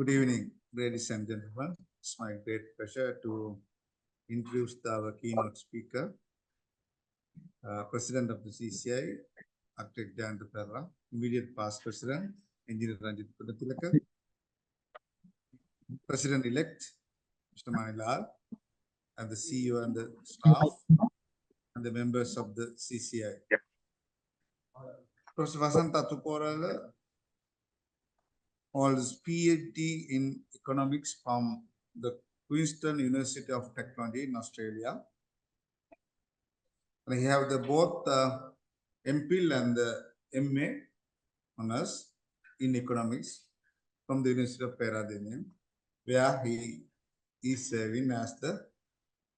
Good evening, ladies and gentlemen. It's my great pleasure to introduce our keynote speaker, President of the CCI, Architect Jayanta Perra, immediate past President, Engineer Ranjit Pudatilaka, President-elect, Mr. Manilal, and the CEO and the staff, and the members of the CCI. Professor Vasanta Tukorala holds PhD in economics from the Queenstown University of Technology in Australia. And he have the both MPhil and the MA honors in economics from the University of Peradeniya, where he is serving as the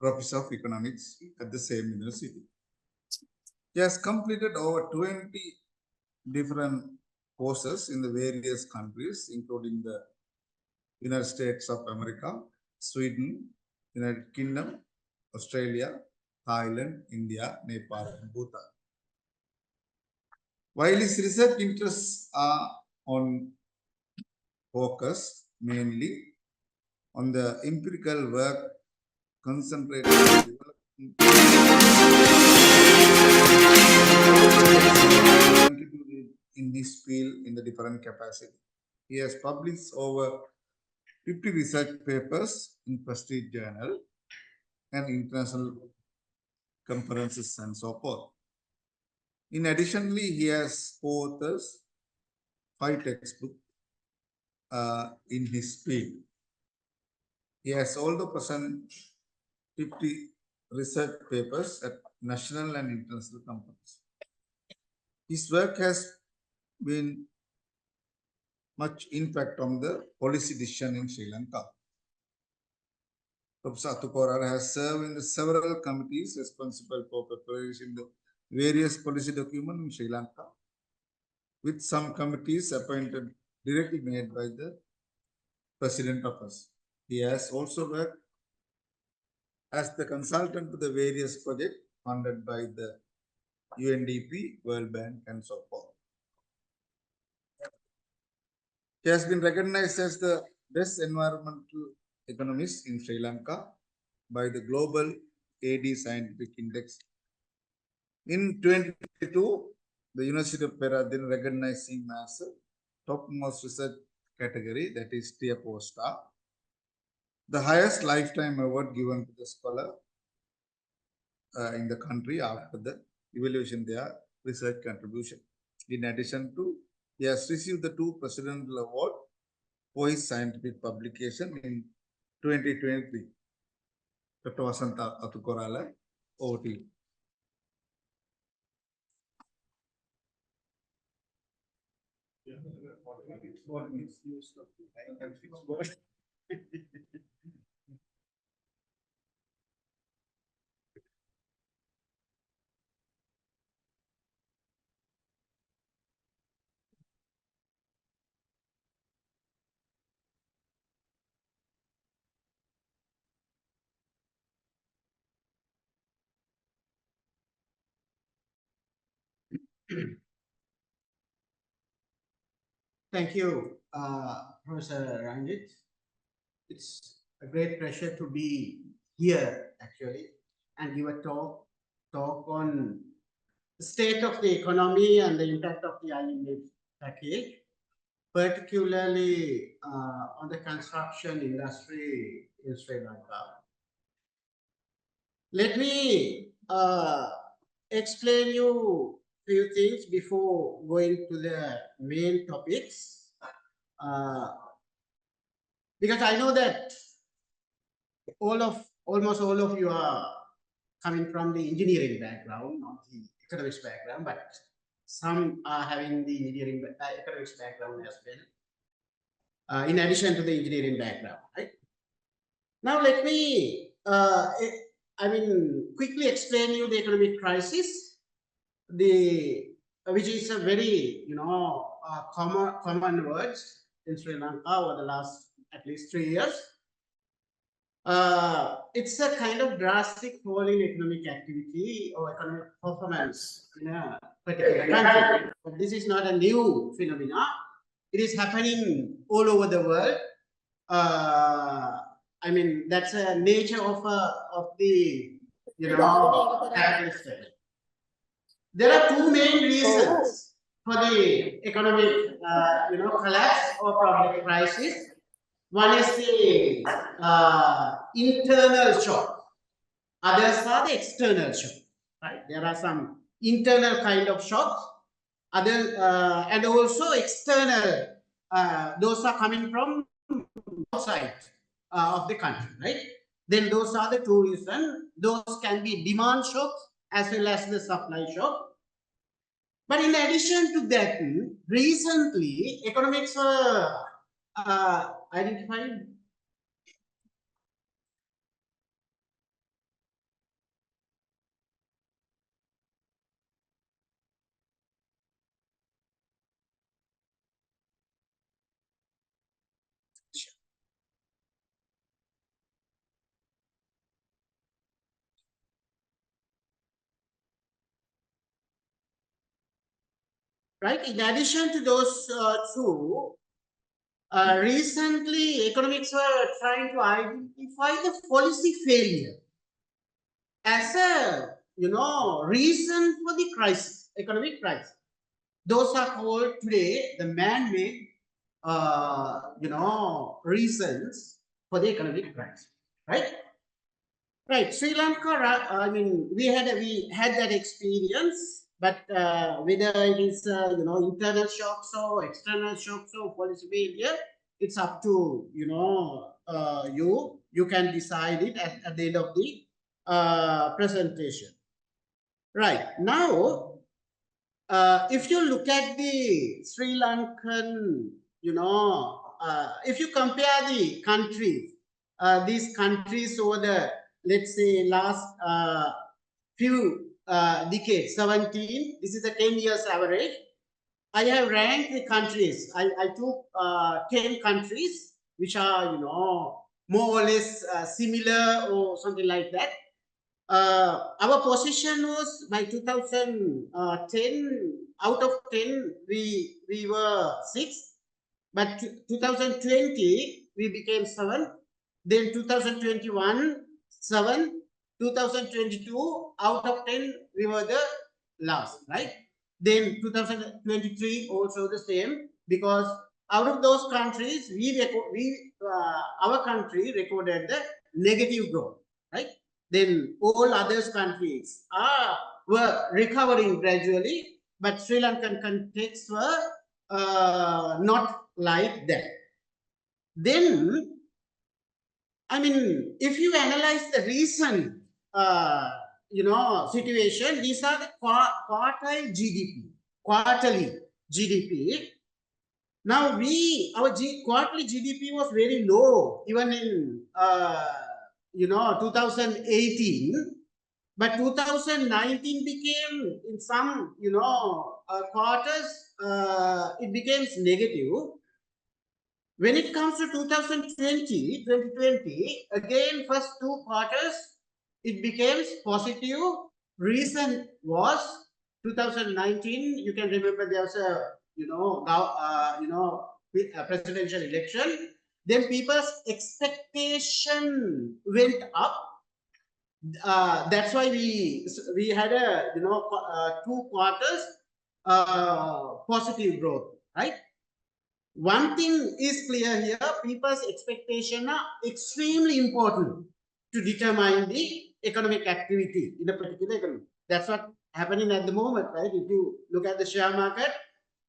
Professor of Economics at the same university. He has completed over 20 different courses in the various countries, including the United States of America, Sweden, United Kingdom, Australia, Thailand, India, Nepal, and Bhutan. While his research interests are focused mainly on the empirical work concentrated on developing in this field in the different capacity. He has published over 50 research papers in prestige journal and international conferences and so forth. In additionally, he has co-authored 5 textbooks in his field. He has also presented 50 research papers at national and international conferences. His work has been much impact on the policy decision in Sri Lanka. Professor Atukorala has served in the several committees responsible for preparation the various policy documents in Sri Lanka, with some committees appointed directly made by the President of us. He has also worked as the consultant to the various projects funded by the UNDP, World Bank, and so forth. He has been recognized as the best environmental economist in Sri Lanka by the Global AD Scientific Index. In 2022, the University of Peradeniya recognized him as a topmost research category, that is Tier 4 star, the highest lifetime award given to the scholar in the country after the evaluation their research contribution. In addition to, he has received the 2 Presidential Awards for his scientific publication in 2023. Dr. Vasanta Atukorala, over to you. Thank you, Professor Ranjit. It's a great pleasure to be here, actually, and give a talk on the state of the economy and the impact of the IMF package, particularly on the construction industry in Sri Lanka. Let me explain you few things before going to the main topics, because I know that almost all of you are coming from the engineering background, not the economics background, but some are having the engineering economics background as well, in addition to the engineering background, right? Now let me quickly explain you the economic crisis, which is a very common words in Sri Lanka over the last at least 3 years. It's a kind of drastic fall in economic activity or economic performance in a particular country. But this is not a new phenomenon. It is happening all over the world. I mean, that's a nature of the capitalist state. There are two main reasons for the economic collapse or probably crisis. One is the internal shock. Others are the external shock. Right? There are some internal kind of shocks. Other and also external. Those are coming from outside of the country, right? Then those are the two reasons. Those can be demand shocks as well as the supply shock. But in addition to that, recently economics were identified. Right. In addition to those two, recently economics were trying to identify the policy failure as a reason for the crisis, economic crisis. Those are called today the man-made reasons for the economic crisis, right? Right, Sri Lanka. I mean, we had that experience, but whether it is internal shocks or external shocks or policy failure, it's up to you. You can decide it at the end of the presentation. Right now, if you look at the Sri Lankan, if you compare the countries, these countries over the, let's say, last few decades, 17, this is a 10 years average. I have ranked the countries. I took 10 countries, which are, more or less similar or something like that. Our position was by 2010, out of 10, we were 6, but 2020, we became 7. Then 2021, 7. 2022, out of 10, we were the last, right? Then 2023, also the same, because out of those countries, our country recorded the negative growth, right? Then all other countries were recovering gradually, but Sri Lankan context were not like that. Then, I mean, if you analyze the recent, situation, these are the quartile GDP, quarterly GDP. Now our quarterly GDP was very low, even in 2018, but 2019 became in some quarters it became negative. When it comes to 2020, again first 2 quarters it became positive. Reason was 2019. You can remember there was a presidential election. Then people's expectation went up. That's why we had a 2 quarters positive growth, right? One thing is clear here: people's expectation are extremely important to determine the economic activity in a particular economy. That's what happening at the moment, right? If you look at the share market,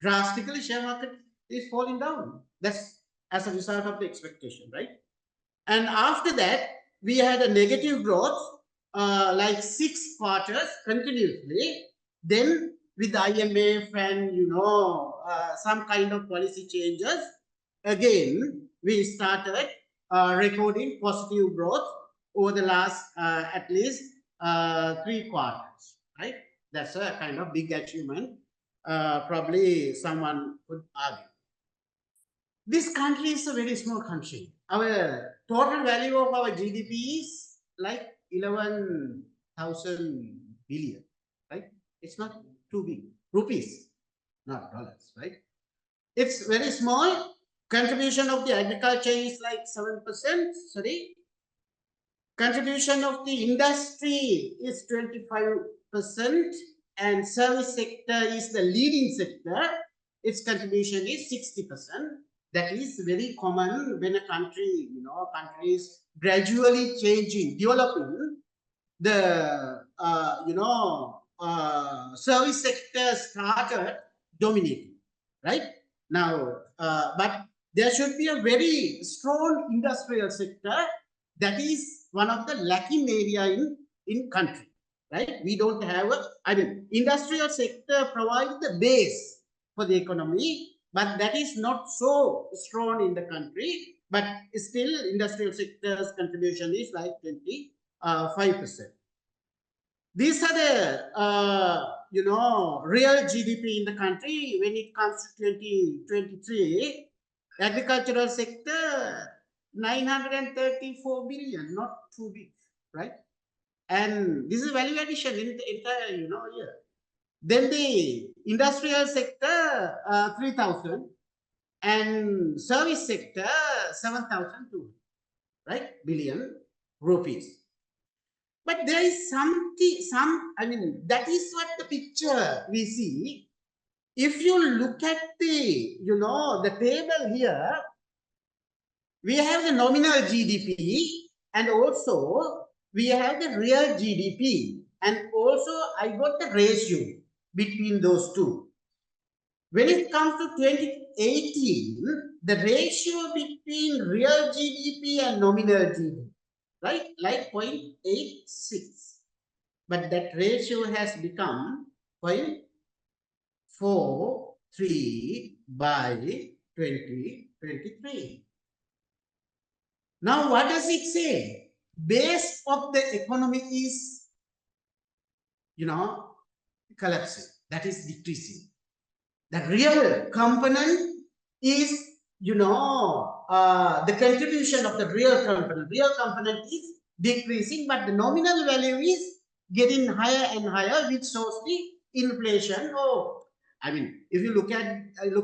drastically share market is falling down. That's as a result of the expectation, right? And after that, we had a negative growth, like 6 quarters continuously. Then with the IMF and some kind of policy changes, again we started recording positive growth over the last at least 3 quarters, right? That's a kind of big achievement. Probably someone could argue. This country is a very small country. Our total value of our GDP is like 11,000 billion, right? It's not too big. Rupees, not dollars, right? It's very small, Contribution of the agriculture is like 7%. Sorry. Contribution of the industry is 25%, and service sector is the leading sector. Its contribution is 60%. That is very common when a country, country is gradually changing, developing. The service sector started dominating, right? Now, but there should be a very strong industrial sector. That is one of the lacking area in country, right? We don't have industrial sector provides the base for the economy, but that is not so strong in the country. But still, industrial sector's contribution is like 5%. These are the real GDP in the country. When it comes to 2023, agricultural sector 934 billion, not too big, right? And this is value addition in the entire year. Then the industrial sector 3,000, and service sector 7,200, right, billion rupees. But there is that is what the picture we see. If you look at the table here, we have the nominal GDP, and also we have the real GDP, and also I got the ratio between those two. When it comes to 2018, the ratio between real GDP and nominal GDP, right, like 0.86, but that ratio has become 0.43 by 2023. Now, what does it say? Base of the economy is, collapsing. That is decreasing. The real component is, the contribution of the real component. Real component is decreasing, but the nominal value is getting higher and higher, which shows the inflation. If you look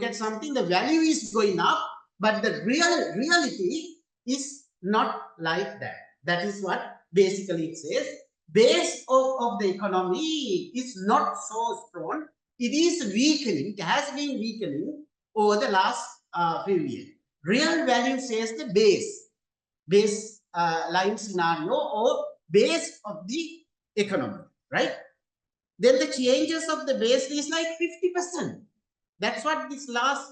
at something, the value is going up, but the reality is not like that. That is what basically it says. Base of the economy is not so strong. It is weakening. It has been weakening over the last few years. Real value says the base line scenario or base of the economy, right? Then the changes of the base is like 50%. That's what this last,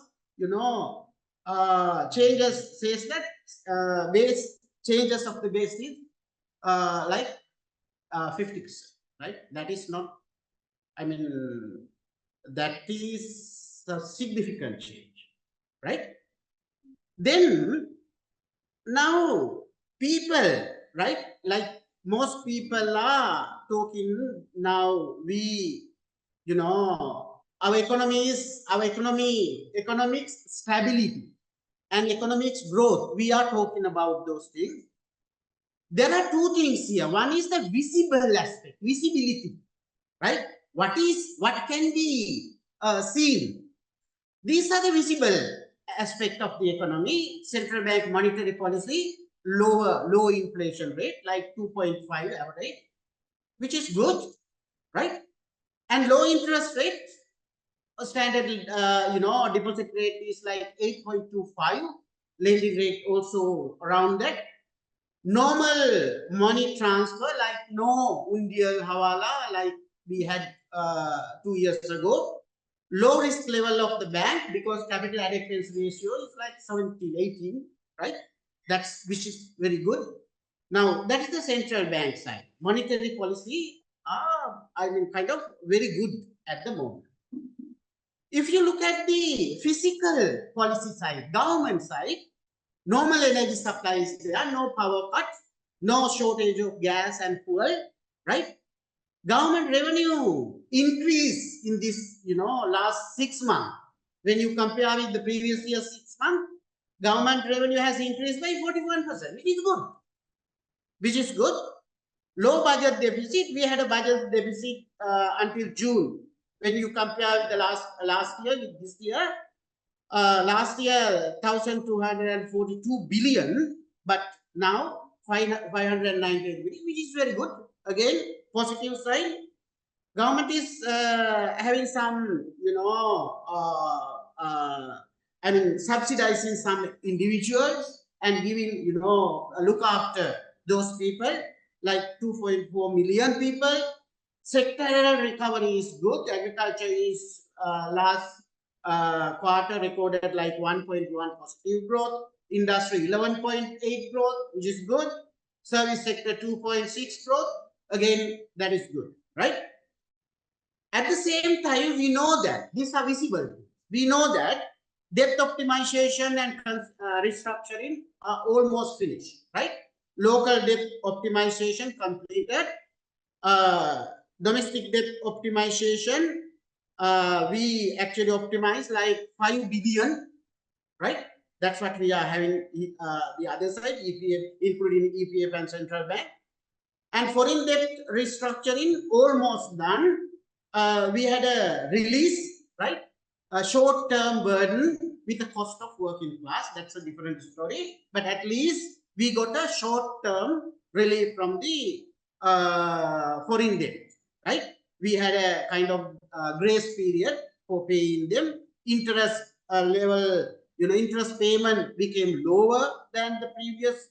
changes says that base changes of the base is like 50%, right? That is not, that is a significant change, right? Then now people, right? Like most people are talking now, our economics stability and economics growth. We are talking about those things. There are two things here. One is the visible aspect, visibility, right? What can be seen? These are the visible aspect of the economy. Central bank monetary policy, low inflation rate, like 2.5 average, which is good, right? And low interest rate, a standard, deposit rate is like 8.25, lending rate also around that. Normal money transfer, like no undial hawala, like we had 2 years ago. Low risk level of the bank, because capital adequacy ratio is like 17, 18, right? Which is very good. Now, that is the central bank side. Monetary policy kind of very good at the moment. If you look at the physical policy side, government side, normal energy supply is there, no power cuts, no shortage of gas and fuel, right? Government revenue increase in this, last 6 months. When you compare with the previous year 6 months, government revenue has increased by 41%, which is good. Low budget deficit. We had a budget deficit until June. When you compare with the last year with this year, Last year 1,242 billion, but now 598 billion, which is very good. Again, positive side. Government is having some, I mean, subsidizing some individuals and giving, look after those people, like 2.4 million people. Sectoral recovery is good. Agriculture is last quarter recorded like 1.1 positive growth. Industry 11.8 growth, which is good. Service sector 2.6 growth. Again, that is good, right? At the same time, we know that these are visible. We know that debt optimization and restructuring are almost finished, right? Local debt optimization completed. Domestic debt optimization, we actually optimize like 5 billion, right? That's what we are having the other side, EPF, including EPF and central bank. And foreign debt restructuring almost done. We had a release, right? A short-term burden with the cost of working class. That's a different story. But at least we got a short-term relief from the foreign debt, right? We had a kind of grace period for paying them. Interest level, interest payment became lower than the previous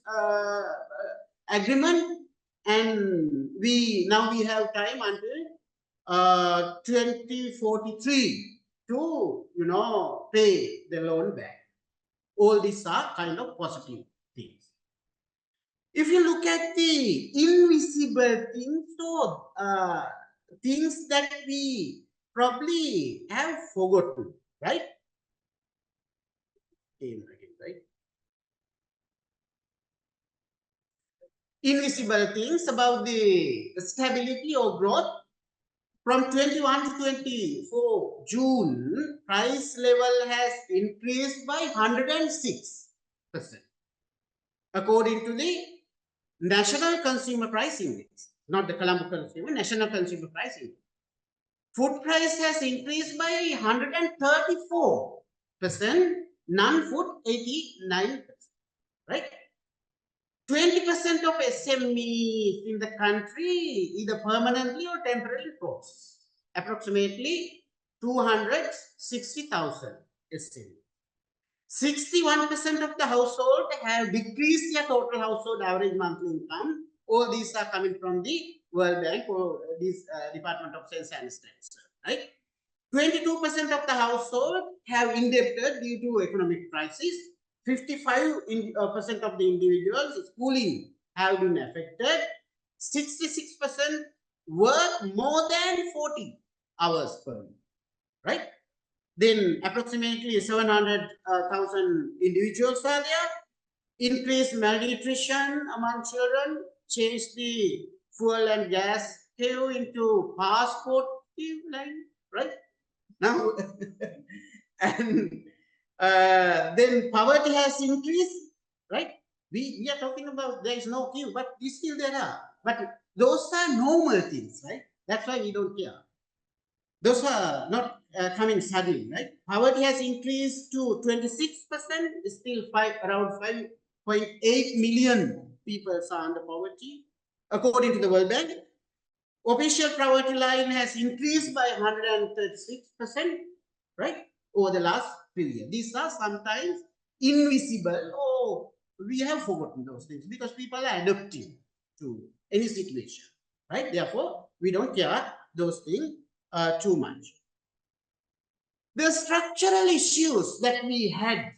agreement. And now we have time until 2043 to pay the loan back. All these are kind of positive things. If you look at the invisible things, so things that we probably have forgotten, right? Right? Invisible things about the stability or growth. From 21 to 24 June, price level has increased by 106%, according to the National Consumer Price Index, not the Colombo Consumer, National Consumer Price Index. Food price has increased by 134%, non-food 89%, right? 20% of SMEs in the country either permanently or temporarily closed. Approximately 260,000 SMEs. 61% of the household have decreased their total household average monthly income. All these are coming from the World Bank or this Department of Sales and Statistics, right? 22% of the household have indebted due to economic crisis. 55% of the individuals schooling have been affected. 66% work more than 40 hours per week, right? Then approximately 700,000 individuals are there. Increased malnutrition among children, change the fuel and gas queue into passport line, right? Now, and then poverty has increased, right? We are talking about there is no queue, but still there are. But those are normal things, right? That's why we don't care. Those are not coming suddenly, right? Poverty has increased to 26%, still around 5.8 million people are under poverty, according to the World Bank. Official poverty line has increased by 136%, right, over the last period. These are sometimes invisible. Oh, we have forgotten those things because people are adapting to any situation, right? Therefore, we don't care those things too much. The structural issues that we had,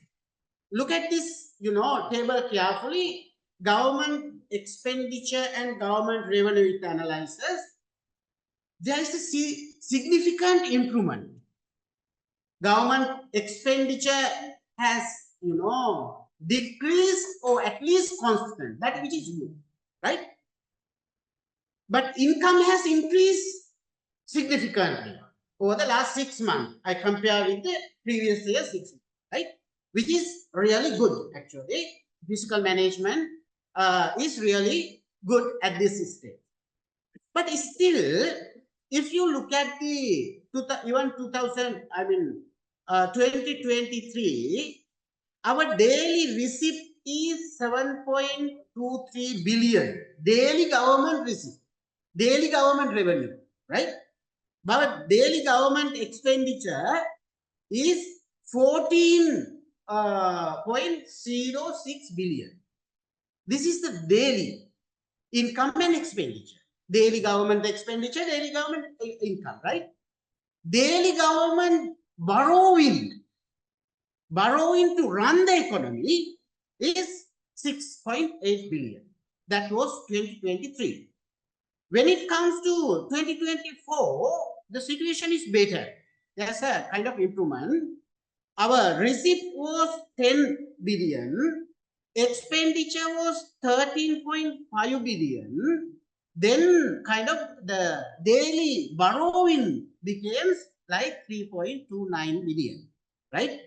look at this, table carefully. Government expenditure and government revenue analysis. There is a significant improvement. Government expenditure has, decreased or at least constant. That which is good, right? But income has increased significantly over the last 6 months. I compare with the previous year 6 months, right? Which is really good, actually. Fiscal management is really good at this stage. But still, if you look at the even 2000, 2023, our daily receipt is 7.23 billion. Daily government receipt, daily government revenue, right? But daily government expenditure is 14.06 billion. This is the daily income and expenditure. Daily government expenditure, daily government income, right? Daily government borrowing to run the economy is 6.8 billion. That was 2023. When it comes to 2024, the situation is better. There's a kind of improvement. Our receipt was 10 billion, expenditure was 13.5 billion. Then kind of the daily borrowing becomes like 3.29 billion, right?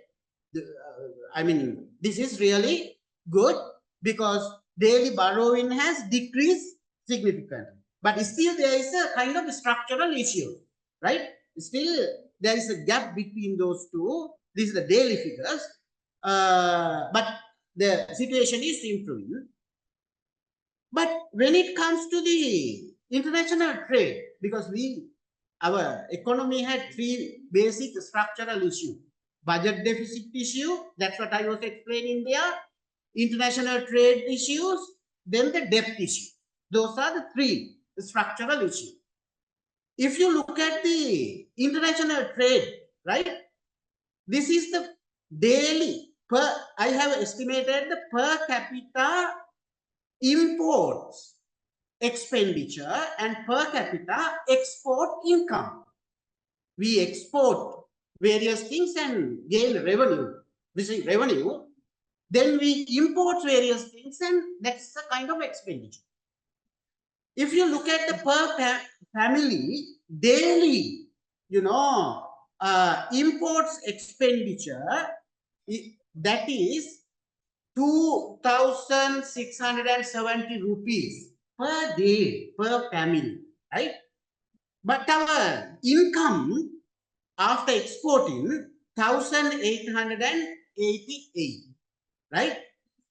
I mean, this is really good because daily borrowing has decreased significantly. But still there is a kind of structural issue, right? Still there is a gap between those two. These are the daily figures. But the situation is improving. But when it comes to the international trade, because our economy had three basic structural issues. Budget deficit issue, that's what I was explaining there. International trade issues, then the debt issue. Those are the three structural issues. If you look at the international trade, right, this is the daily I have estimated the per capita imports expenditure and per capita export income. We export various things and gain revenue, receive revenue. Then we import various things and that's the kind of expenditure. If you look at the per family daily, imports expenditure, that is 2,670 rupees per day per family, right? But our income after exporting 1,888, right?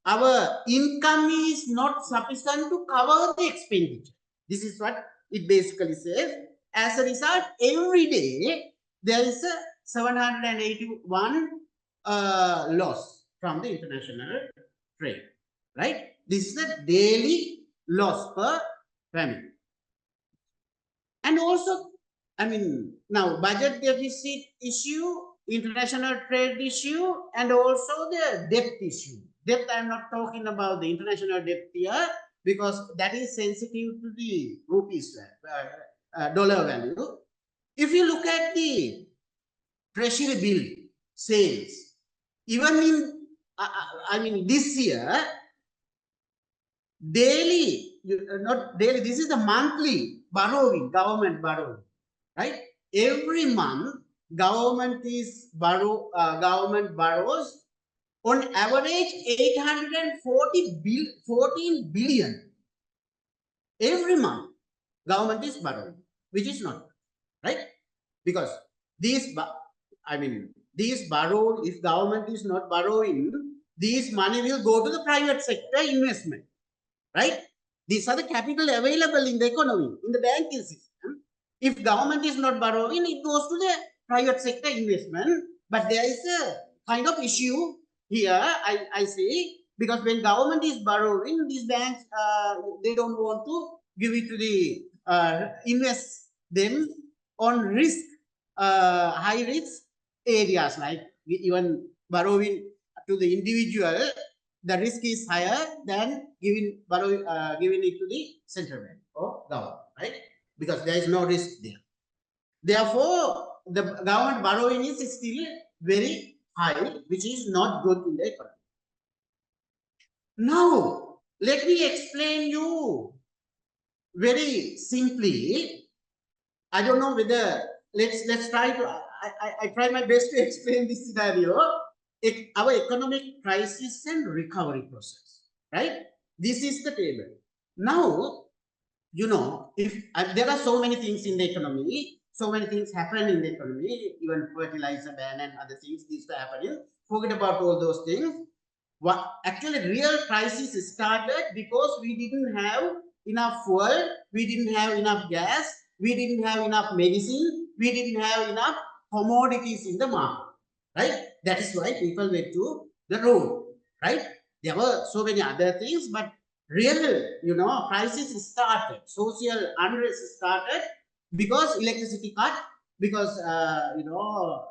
Our income is not sufficient to cover the expenditure. This is what it basically says. As a result, every day there is a 781 loss from the international trade, right? This is a daily loss per family. And also, I mean, now budget deficit issue, international trade issue, and also the debt issue. Debt, I'm not talking about the international debt here because that is sensitive to the rupees dollar value. If you look at the treasury bill sales, even in, I mean, this year, daily, not daily, this is the monthly borrowing, government borrowing, right? Every month, government borrows on average 14 billion. Every month, government is borrowing, which is not right, because these borrowed, if government is not borrowing, this money will go to the private sector investment, right? These are the capital available in the economy, in the banking system. If government is not borrowing, it goes to the private sector investment. But there is a kind of issue here, I see, because when government is borrowing, these banks, they don't want to give it to the invest them on risk, high risk areas, like even borrowing to the individual, the risk is higher than giving it to the central bank or government, right? Because there is no risk there. Therefore, the government borrowing is still very high, which is not good in the economy. Now, let me explain you very simply. I don't know whether let's try to. I try my best to explain this scenario. Our economic crisis and recovery process, right? This is the table. Now, if there are so many things in the economy, so many things happen in the economy, even fertilizer ban and other things, these were happening. Forget about all those things. What actually real crisis started because we didn't have enough fuel, we didn't have enough gas, we didn't have enough medicine, we didn't have enough commodities in the market, right? That is why people went to the road, right? There were so many other things, but real, crisis started, social unrest started because electricity cut, because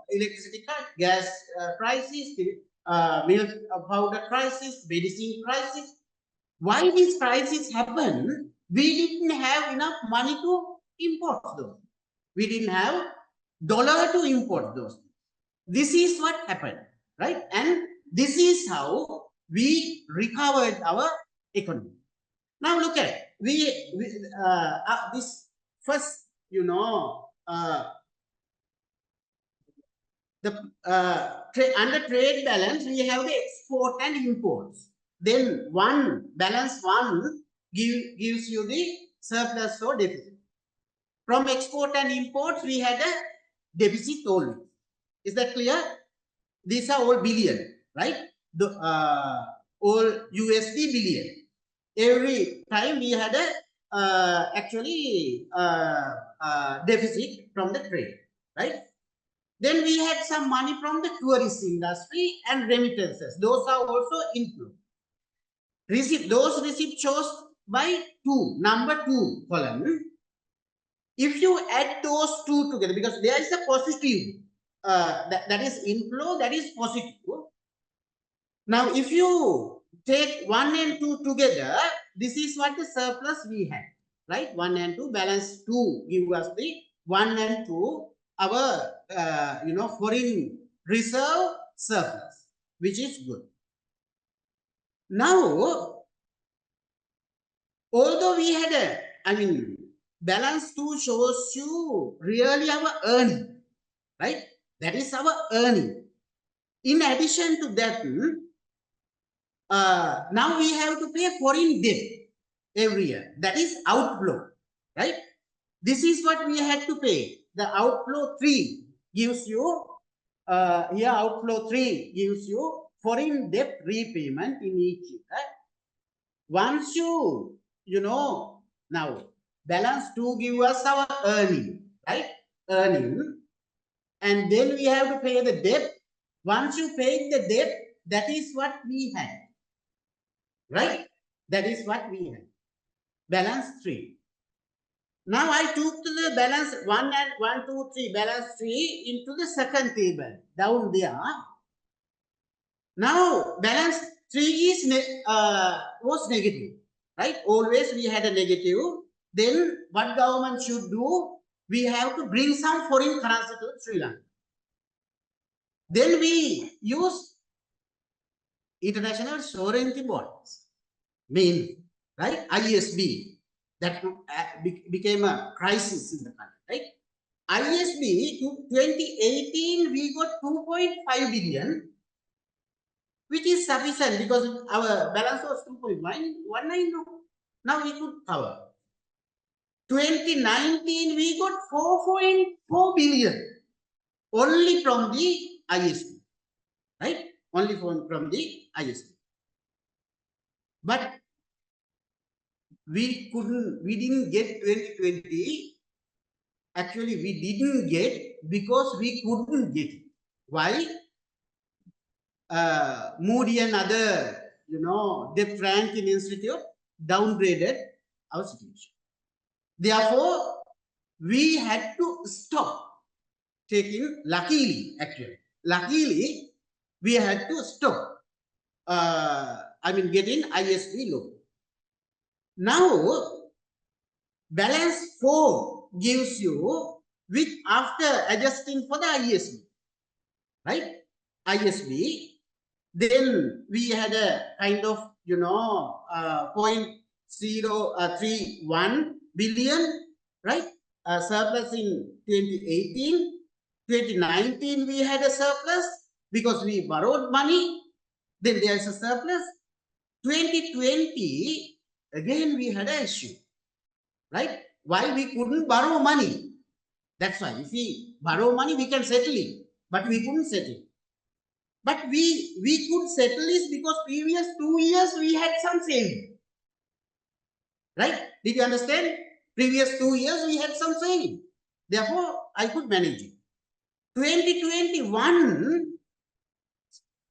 electricity cut, gas prices, milk powder crisis, medicine crisis. Why this crisis happened? We didn't have enough money to import those. We didn't have dollar to import those. This is what happened, right? And this is how we recovered our economy. Now look at this first, the under trade balance we have the export and imports. Then balance one gives you the surplus or deficit. From export and imports we had a deficit always. Is that clear? These are all billion, right? The all USD billion. Every time we had a deficit from the trade, right? Then we had some money from the tourist industry and remittances. Those are also inflow. Those receipts shows by number 2 column. If you add those two together, because there is a positive, that is inflow, that is positive. Now, if you take 1 and 2 together, this is what the surplus we had, right? 1 and 2, balance 2 give us the 1 and 2, our, foreign reserve surplus, which is good. Now, although we had balance 2 shows you really our earning, right? That is our earning. In addition to that, now we have to pay foreign debt every year. That is outflow, right? This is what we had to pay. The outflow 3 gives you, here outflow 3 gives you foreign debt repayment in each year. Right? Once now balance 2 give us our earning, right? Earning. And then we have to pay the debt. Once you pay the debt, that is what we had. Right? That is what we had. Balance 3. Now I took the balance 1 and 1, 2, 3, balance 3 into the second table down there. Now balance 3 is was negative, right? Always we had a negative. Then what government should do? We have to bring some foreign currency to Sri Lanka. Then we use international sovereignty bonds, right? ISB. That became a crisis in the country, right? ISB to 2018 we got 2.5 billion, which is sufficient because our balance was 2.19. Now we could cover. 2019 we got 4.4 billion only from the ISB, right? Only from the ISB. But we didn't get 2020. Actually, we didn't get because we couldn't get it. Why? Moody and other, debt ranking institute downgraded our situation. Therefore, we had to stop taking, luckily, we had to stop, getting ISB loan. Now, balance 4 gives you with after adjusting for the ISB, right? ISB, then we had a kind of, 0.031 billion, right? Surplus in 2018. 2019 we had a surplus because we borrowed money. Then there is a surplus. 2020 again we had an issue, right? Why we couldn't borrow money? That's why if we borrow money, we can settle it, but we couldn't settle. But we could settle it because previous 2 years we had some saving. Right? Did you understand? Previous 2 years we had some saving. Therefore, I could manage it. 2021,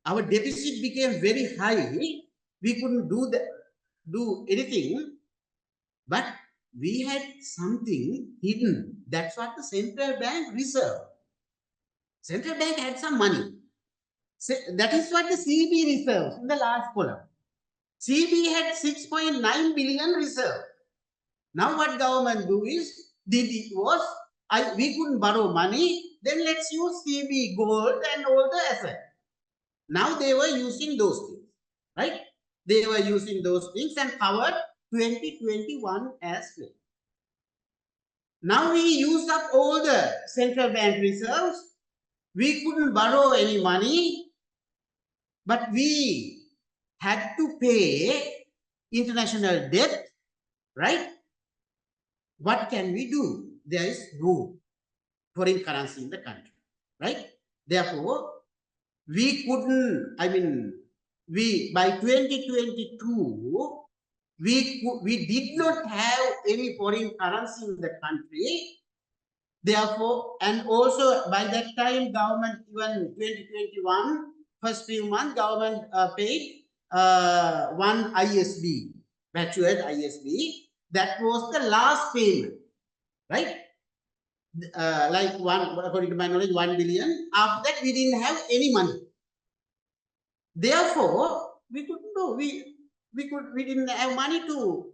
our deficit became very high. We couldn't do anything, but we had something hidden. That's what the central bank reserve. Central bank had some money. So that is what the CB reserves in the last column. CB had 6.9 billion reserve. Now what government do is, we couldn't borrow money, then let's use CB gold and all the assets. Now they were using those things, right? They were using those things and covered 2021 as well. Now we used up all the central bank reserves. We couldn't borrow any money, but we had to pay international debt, right? What can we do? There is no foreign currency in the country, right? Therefore, we couldn't, by 2022, we did not have any foreign currency in the country. Therefore, and also by that time, government, even 2021, first few months, government paid one ISB, matured ISB. That was the last payment, right? Like according to my knowledge, 1 billion. After that, we didn't have any money. Therefore, we couldn't do. We didn't have money to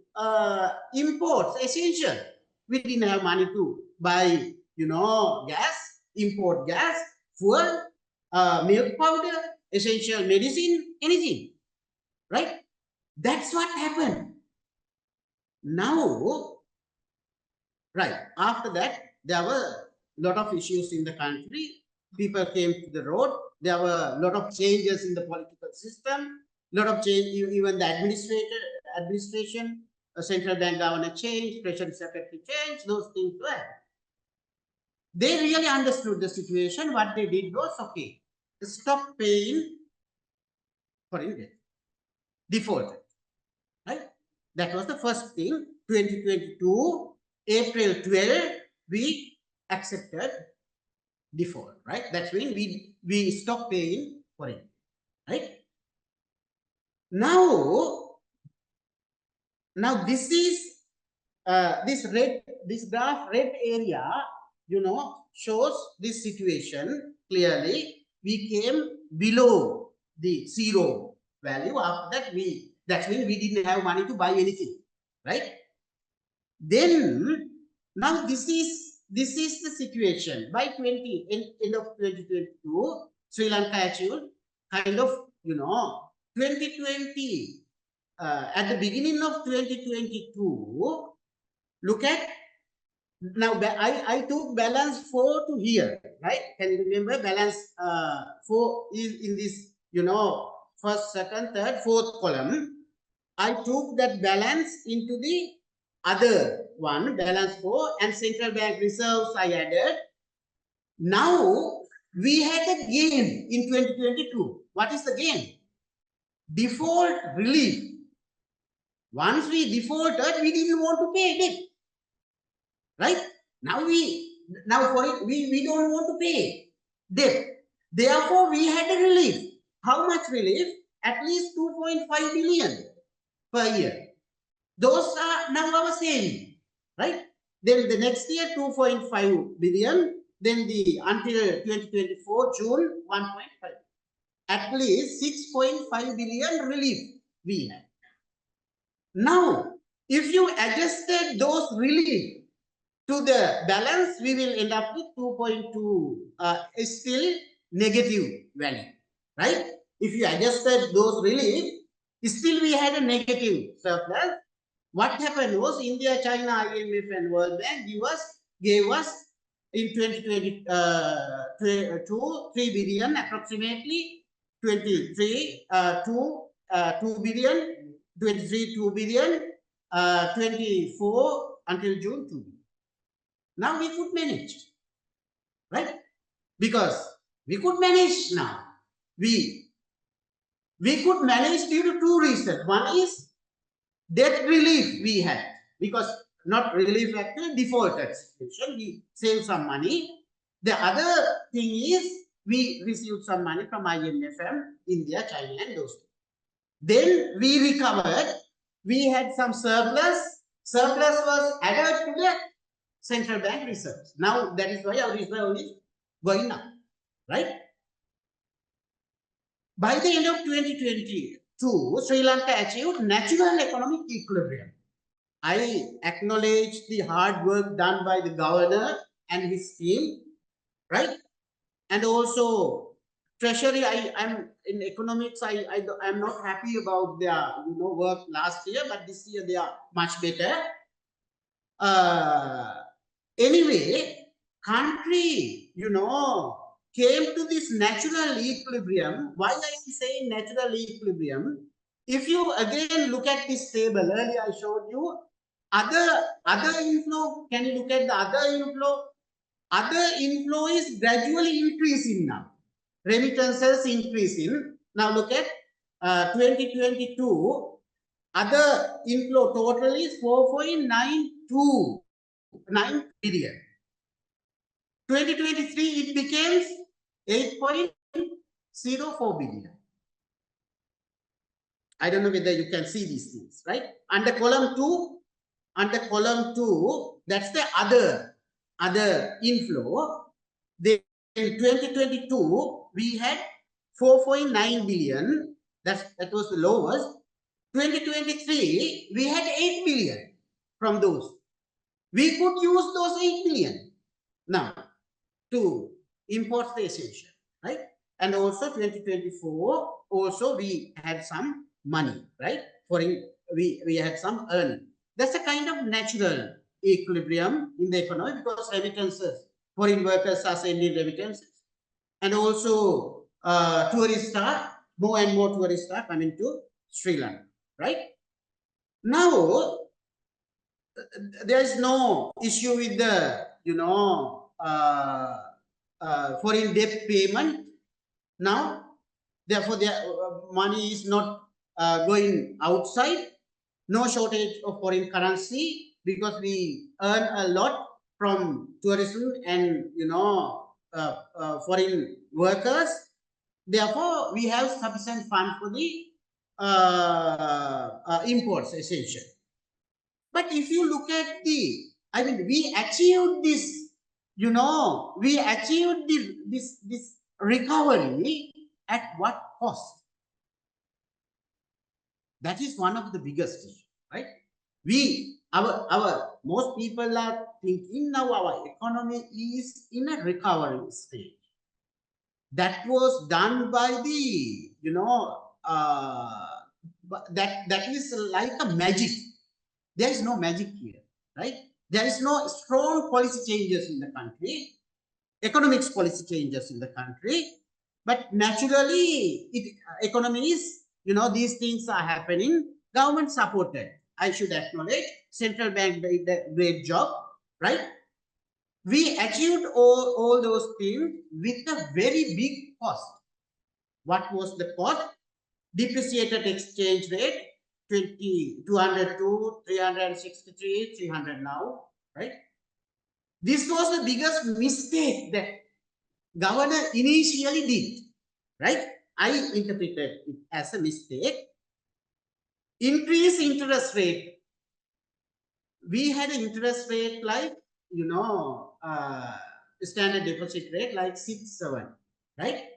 import essential. We didn't have money to buy, gas, import gas, fuel, milk powder, essential medicine, anything, right? That's what happened. Now, right after that, there were a lot of issues in the country. People came to the road. There were a lot of changes in the political system. A lot of change, even the administration, central bank governor changed, treasury secretary changed. Those things were. They really understood the situation. What they did was, okay, stop paying foreign debt, defaulted, right? That was the first thing. 2022, April 12, we accepted default, right? That's when we stop paying for it, right? Now this is this graph, red area, shows this situation clearly. We came below the zero value. After that, that's when we didn't have money to buy anything, right? Then now this is the situation. By end of 2022, Sri Lanka achieved kind of 2020. At the beginning of 2022, look at now. I took balance 4 to here, right? Can you remember balance 4 is in this first, second, third, fourth column. I took that balance into the other one, balance 4, and central bank reserves I added. Now we had a gain in 2022. What is the gain? Default relief. Once we defaulted, we didn't want to pay debt, right? Now for it, we don't want to pay debt. Therefore, we had a relief. How much relief? At least 2.5 billion per year. Those are now our saving, right? Then the next year, 2.5 billion. Then until 2024, June, 1.5. At least 6.5 billion relief we have. Now, if you adjusted those relief to the balance, we will end up with 2.2, is still negative value, right? If you adjusted those relief, still we had a negative surplus. What happened was India, China, IMF, and World Bank gave us in 2022 3 billion approximately, 23 2 billion, 23 2 billion, 24 until June 2 billion. Now we could manage. because we could manage now. We could manage due to two reasons. One is debt relief we had, because not relief, actually defaulted situation, we saved some money. The other thing is we received some money from IMF and India, China and those. Then we recovered, we had some surplus. Surplus was added to the central bank reserves. Now that is why our reserve is going up, right? By the end of 2022, Sri Lanka achieved natural economic equilibrium. I acknowledge the hard work done by the governor and his team, right? And also treasury. I'm in economics. I'm not happy about their work last year, but this year they are much better. Anyway, country came to this natural equilibrium. Why I am saying natural equilibrium? If you again look at this table, earlier I showed you other inflow. Can you look at the other inflow? Other inflow is gradually increasing now. Remittances increasing. Now look at 2022. Other inflow total is 4.929 billion. 2023 it becomes 8.04 billion. I don't know whether you can see these things, right? Under column 2, that's the other inflow. Then in 2022 we had 4.9 billion. That was the lowest. 2023 we had 8 billion from those. We could use those 8 billion now to import the essential, right? And also 2024 also we had some money, right? We had some earning. That's a kind of natural equilibrium in the economy, because remittances, foreign workers are sending remittances, and also tourists are, more and more tourists are coming to Sri Lanka, right? Now there is no issue with the foreign debt payment now. Therefore their money is not going outside. No shortage of foreign currency, because we earn a lot from tourism and foreign workers. Therefore we have sufficient fund for the imports essential. But if you look at we achieved this, we achieved this recovery at what cost? That is one of the biggest issues, right? Our most people are thinking now our economy is in a recovery stage. That was done by the, that is like a magic. There is no magic here, right? There is no strong policy changes in the country, economics policy changes in the country, but naturally, economy is, these things are happening. Government supported. I should acknowledge central bank did a great job, right? We achieved all those things with a very big cost. What was the cost? Depreciated exchange rate, 202, 363, 300 now, right? This was the biggest mistake that governor initially did, right? I interpreted it as a mistake. Increase interest rate. We had an interest rate like, standard deposit rate like 6-7, right?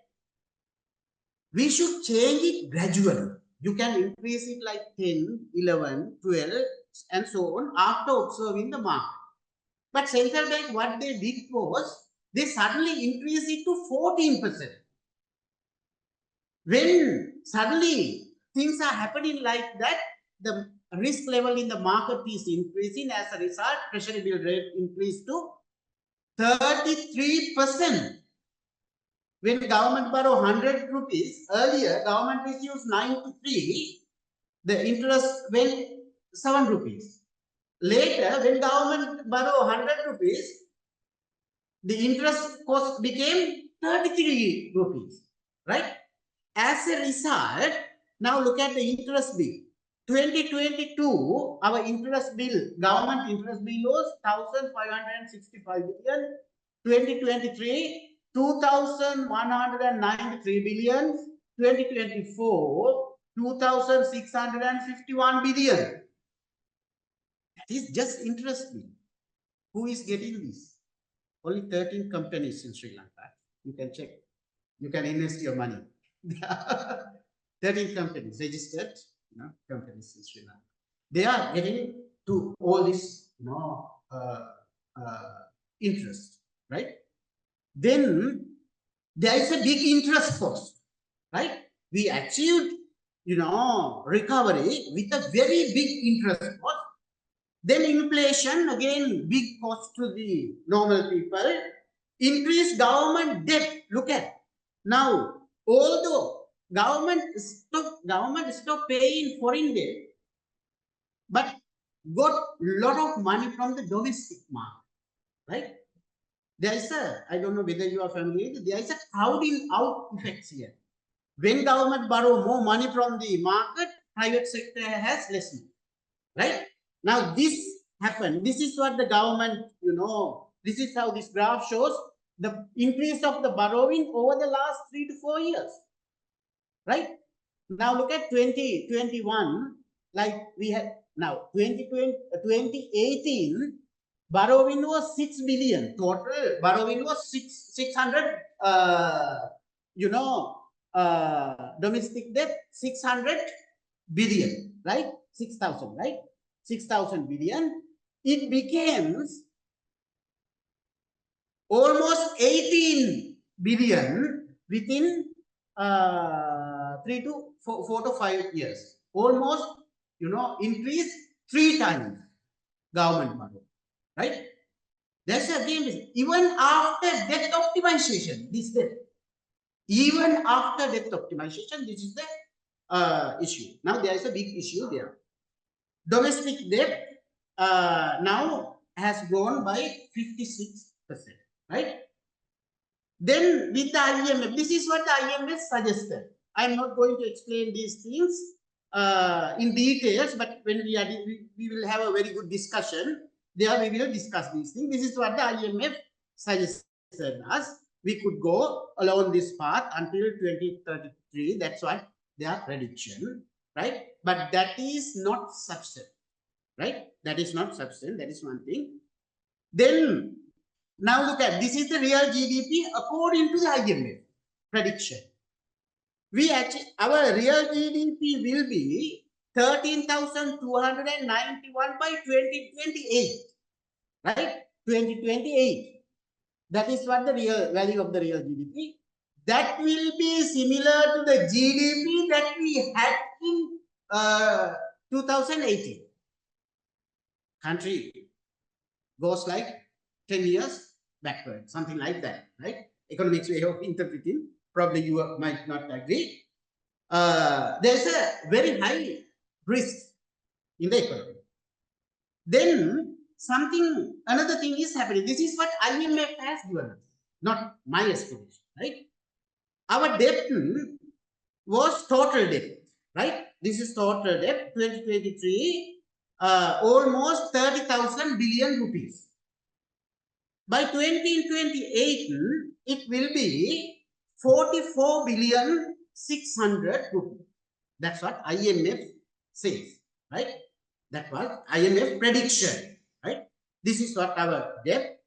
We should change it gradually. You can increase it like 10, 11, 12, and so on after observing the market. But central bank, what they did was, they suddenly increased it to 14%. When suddenly things are happening like that, the risk level in the market is increasing. As a result, treasury bill rate increased to 33%. When government borrow 100 rupees, earlier government receives 93, the interest went 7 rupees. Later, when government borrow 100 rupees, the interest cost became 33 rupees, right? As a result, now look at the interest bill. 2022, our interest bill, government interest bill was 1,565 billion. 2023, 2,193 billion. 2024, 2,651 billion. That is just interest bill. Who is getting this? Only 13 companies in Sri Lanka. You can check. You can invest your money. 13 companies registered, companies in Sri Lanka. They are getting to all this, interest, right? Then there is a big interest cost, right? We achieved, recovery with a very big interest cost. Then inflation, again, big cost to the normal people. Increased government debt. Look at now, although government stopped paying foreign debt, but got lot of money from the domestic market, right? There is I don't know whether you are familiar, there is a crowding out effects here. When government borrow more money from the market, private sector has less money, right? Now this happened. This is what the government, this is how this graph shows the increase of the borrowing over the last 3 to 4 years, right? Now look at 2021, like we had now 2018, borrowing was 6 billion. Total borrowing was 600, domestic debt 600 billion, right? 6,000, right? 6,000 billion. It becomes almost 18 billion within 3 to 4 to 5 years. Almost, increase 3 times government borrow, right? That's again, even after debt optimization, this debt, even after debt optimization, this is the issue. Now there is a big issue there. Domestic debt now has grown by 56%, right? Then with the IMF, this is what the IMF suggested. I'm not going to explain these things in details, but when we will have a very good discussion. There we will discuss these things. This is what the IMF suggested us. We could go along this path until 2033. That's what their prediction, right? But that is not sufficient, right? That is not sufficient. That is one thing. Then now look at, this is the real GDP according to the IMF prediction. We actually, our real GDP will be 13,291 by 2028, right? 2028. That is what the real value of the real GDP. That will be similar to the GDP that we had in 2018. Country goes like 10 years backward, something like that, right? Economics way of interpreting. Probably you might not agree. There's a very high risk in the economy. Then another thing is happening. This is what IMF has given us, not my estimation, right? Our debt was total debt, right? This is total debt, 2023, almost 30,000 billion rupees. By 2028, it will be 44 billion 600 rupees. That's what IMF says, right? That was IMF prediction, right? This is what our debt,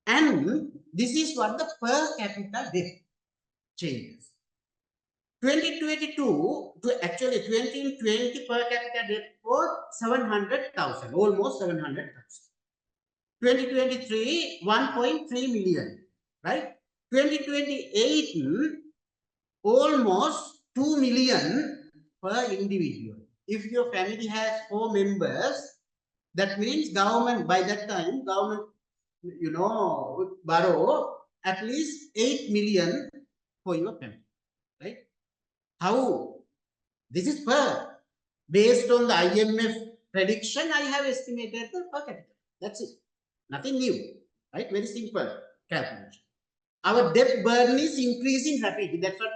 and this is what the per capita debt changes. 2022 to actually 2020 per capita debt was 700,000, almost 700,000. 2023, 1.3 million, right? 2028, almost 2 million per individual. If your family has 4 members, that means government, by that time, government, would borrow at least 8 million for your family, right? How? This is per. Based on the IMF prediction, I have estimated the per capita. That's it. Nothing new, right? Very simple calculation. our debt burden is increasing rapidly. That's what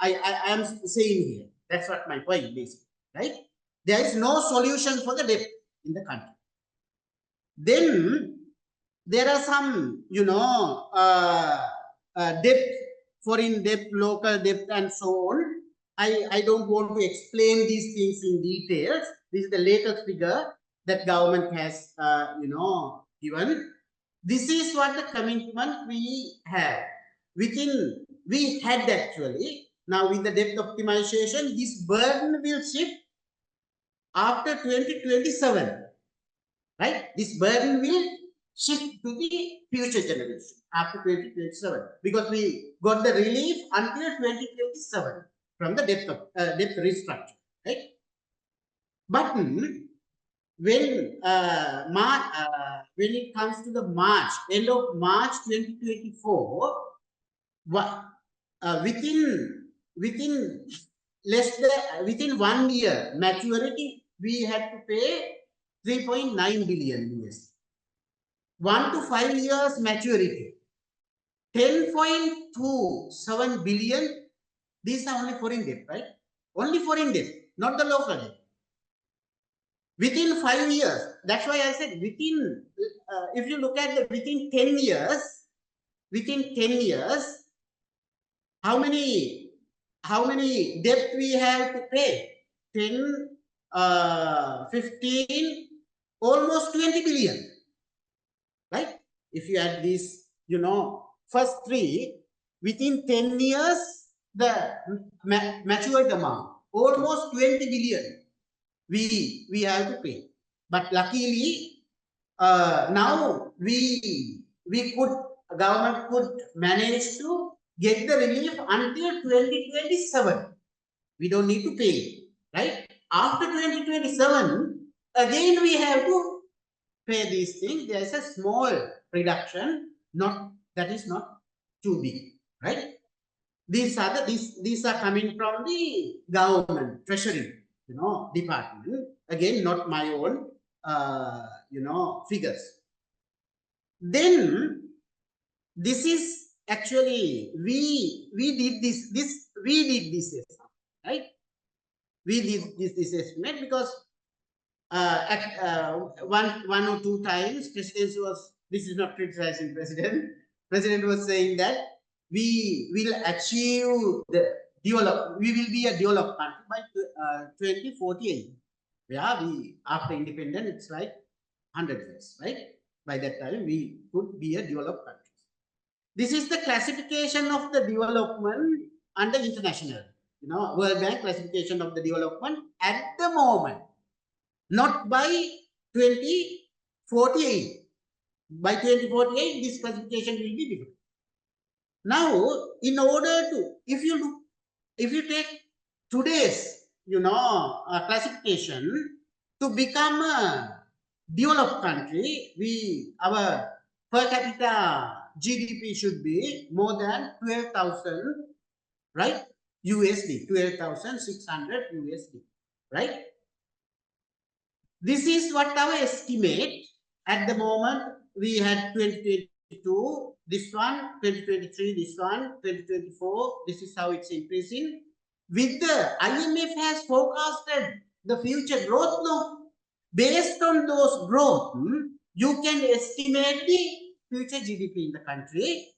I am saying here. That's what my point is, right? There is no solution for the debt in the country. Then there are some, debt, foreign debt, local debt, and so on. I don't want to explain these things in details. This is the latest figure that government has, given. This is what the commitment we have. We had actually. Now with the debt optimization, this burden will shift after 2027. Right? This burden will shift to the future generation after 2027 because we got the relief until 2027 from the debt restructure. Right? But when when it comes to the end of March 2024, within within 1 year maturity, we had to pay 3.9 billion US. 1 to 5 years maturity, 10.27 billion. These are only foreign debt, right? Only foreign debt, not the local debt. Within 5 years, that's why I said within, if you look at the within 10 years, how many debt we have to pay? 10, 15, almost 20 billion, right? If you add these, first three, within 10 years, the matured amount, almost 20 billion we have to pay. But luckily, now government could manage to get the relief until 2027. We don't need to pay, right? After 2027, again we have to pay these things. There is a small reduction, that is not too big, right? These are coming from the government treasury, department. Again, not my own, figures. Then this is actually we did this estimate, right? We did this estimate because one or two times this is not criticizing president was saying that we will achieve we will be a developed country by 2048. Yeah, after independence it's like 100 years, right? By that time we could be a developed country. This is the classification of the development under international, World Bank classification of the development at the moment. Not by 2048. By 2048, this classification will be different. Now, in order to, if you take today's, classification to become a developed country, our per capita GDP should be more than 12,000, right? USD, 12,600 USD, right? This is what our estimate at the moment. We had 2022, this one, 2023, this one, 2024. This is how it's increasing. With the IMF has forecasted the future growth now. Based on those growth, you can estimate the future GDP in the country.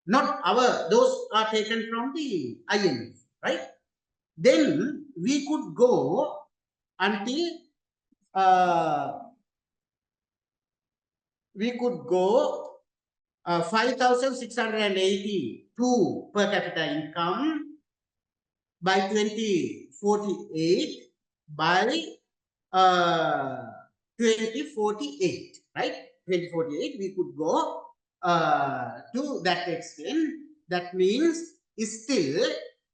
Not those are taken from the IMF, right? Then we could go until we could go 5,682 per capita income by 2048. By 2048, right? 2048, we could go to that extent. That means still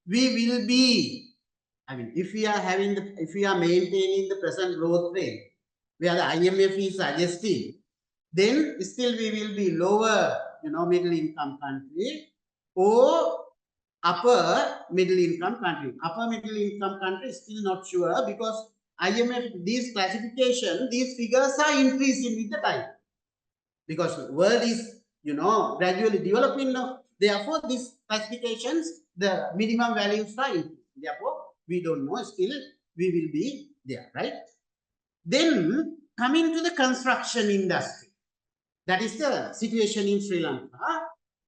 we will be, if we are maintaining the present growth rate where the IMF is suggesting, then still we will be lower, middle income country or upper middle income country. Upper middle income country is still not sure because IMF, these figures are increasing with the time because the world is, gradually developing now. Therefore, these classifications, the minimum values are increased. Therefore, we don't know, still we will be there, right? Then coming to the construction industry, that is the situation in Sri Lanka.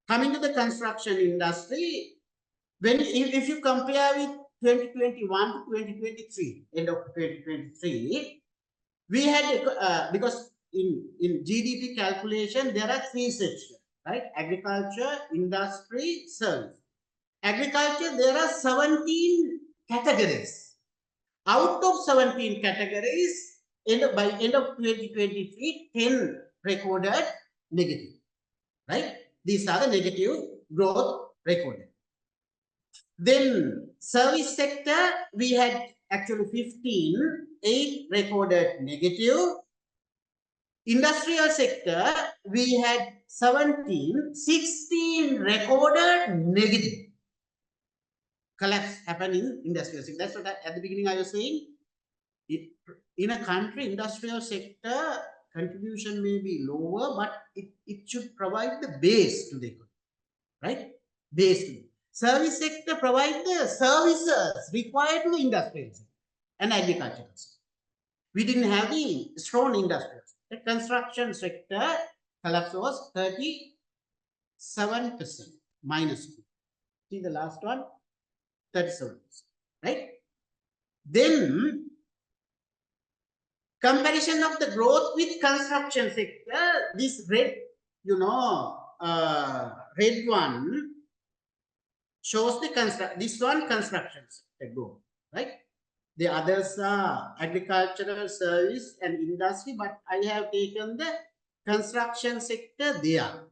Coming to the construction industry, when if you compare with 2021 to 2023, end of 2023, we had because in GDP calculation there are three sections, right? Agriculture, industry, service. Agriculture, there are 17 categories. Out of 17 categories, by end of 2023, 10 recorded negative, right? These are the negative growth recorded. Then service sector, we had actually 15, 8 recorded negative. Industrial sector, we had 17, 16 recorded negative. Collapse happened in industrial sector. That's what at the beginning I was saying. In a country, industrial sector contribution may be lower, but it should provide the base to the economy, right? Base to service sector provide the services required to the industrial sector and agricultural sector. We didn't have the strong industrial. The construction sector collapse was 37% minus 2. See the last one, 37%, right? Then comparison of the growth with construction sector, this red, red one shows the this one construction sector growth, right? The others are agricultural, service and industry, but I have taken the construction sector there.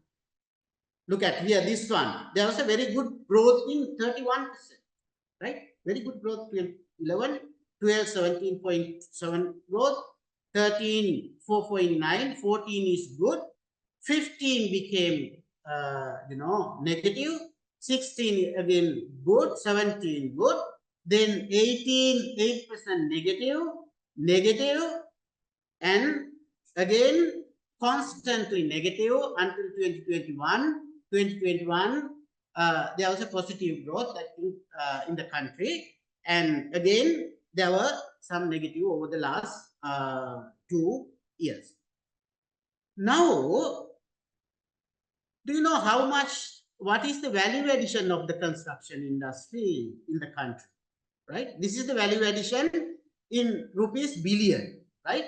Look at here, this one. There was a very good growth in 31%, right? Very good growth, 11, 12, 17.7 growth, 13, 4.9, 14 is good, 15 became, negative, 16 again good, 17 good, then 18, 8% negative, and again constantly negative until 2021. 2021, there was a positive growth in the country, and again there were some negative over the last 2 years. Now, do you know what is the value addition of the construction industry in the country, right? This is the value addition in rupees billion, right?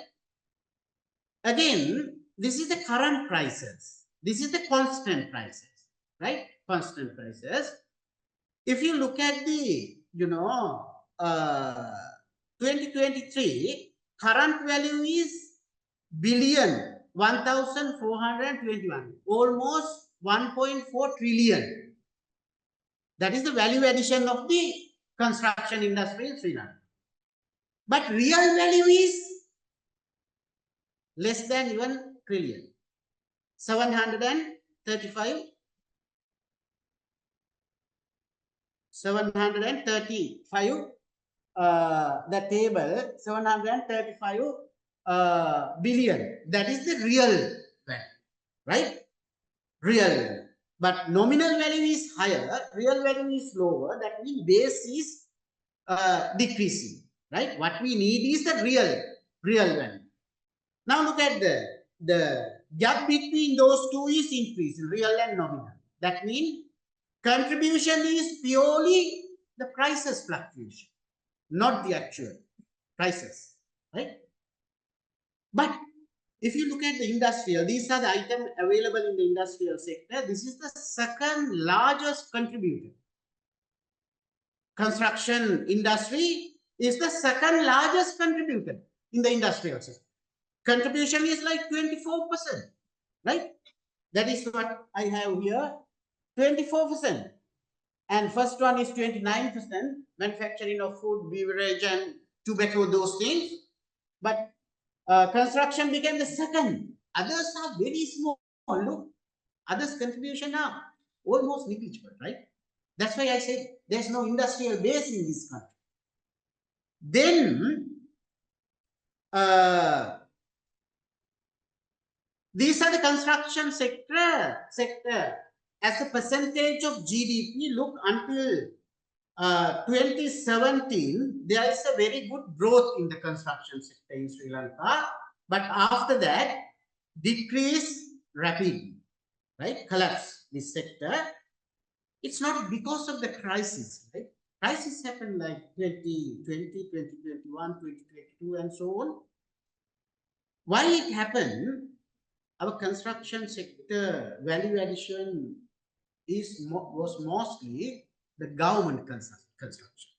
Again, this is the current prices. This is the constant prices, right? Constant prices. If you look at the, 2023, current value is billion 1,421, almost 1.4 trillion. That is the value addition of the construction industry in Sri Lanka. But real value is less than even trillion. 735 the table 735 billion. That is the real value, right? Real. But nominal value is higher, real value is lower. That means base is decreasing, right? What we need is the real value. Now look at the gap between those two is increasing, real and nominal. That means contribution is purely the prices fluctuation, not the actual prices, right? But if you look at the industrial, these are the items available in the industrial sector. This is the second largest contributor. Construction industry is the second largest contributor in the industrial sector. Contribution is like 24%, right? That is what I have here, 24%. And first one is 29%, manufacturing of food, beverage, and tobacco, those things. But construction became the second. Others are very small. Look, others' contribution are almost negligible, right? That's why I said there's no industrial base in this country. Then these are the construction sector. as a percentage of GDP, look until 2017, there is a very good growth in the construction sector in Sri Lanka. But after that, decrease rapidly, right? Collapse this sector. It's not because of the crisis, right? Crisis happened like 2020, 2021, 2022, and so on. Why it happened? Our construction sector value addition was mostly the government construction.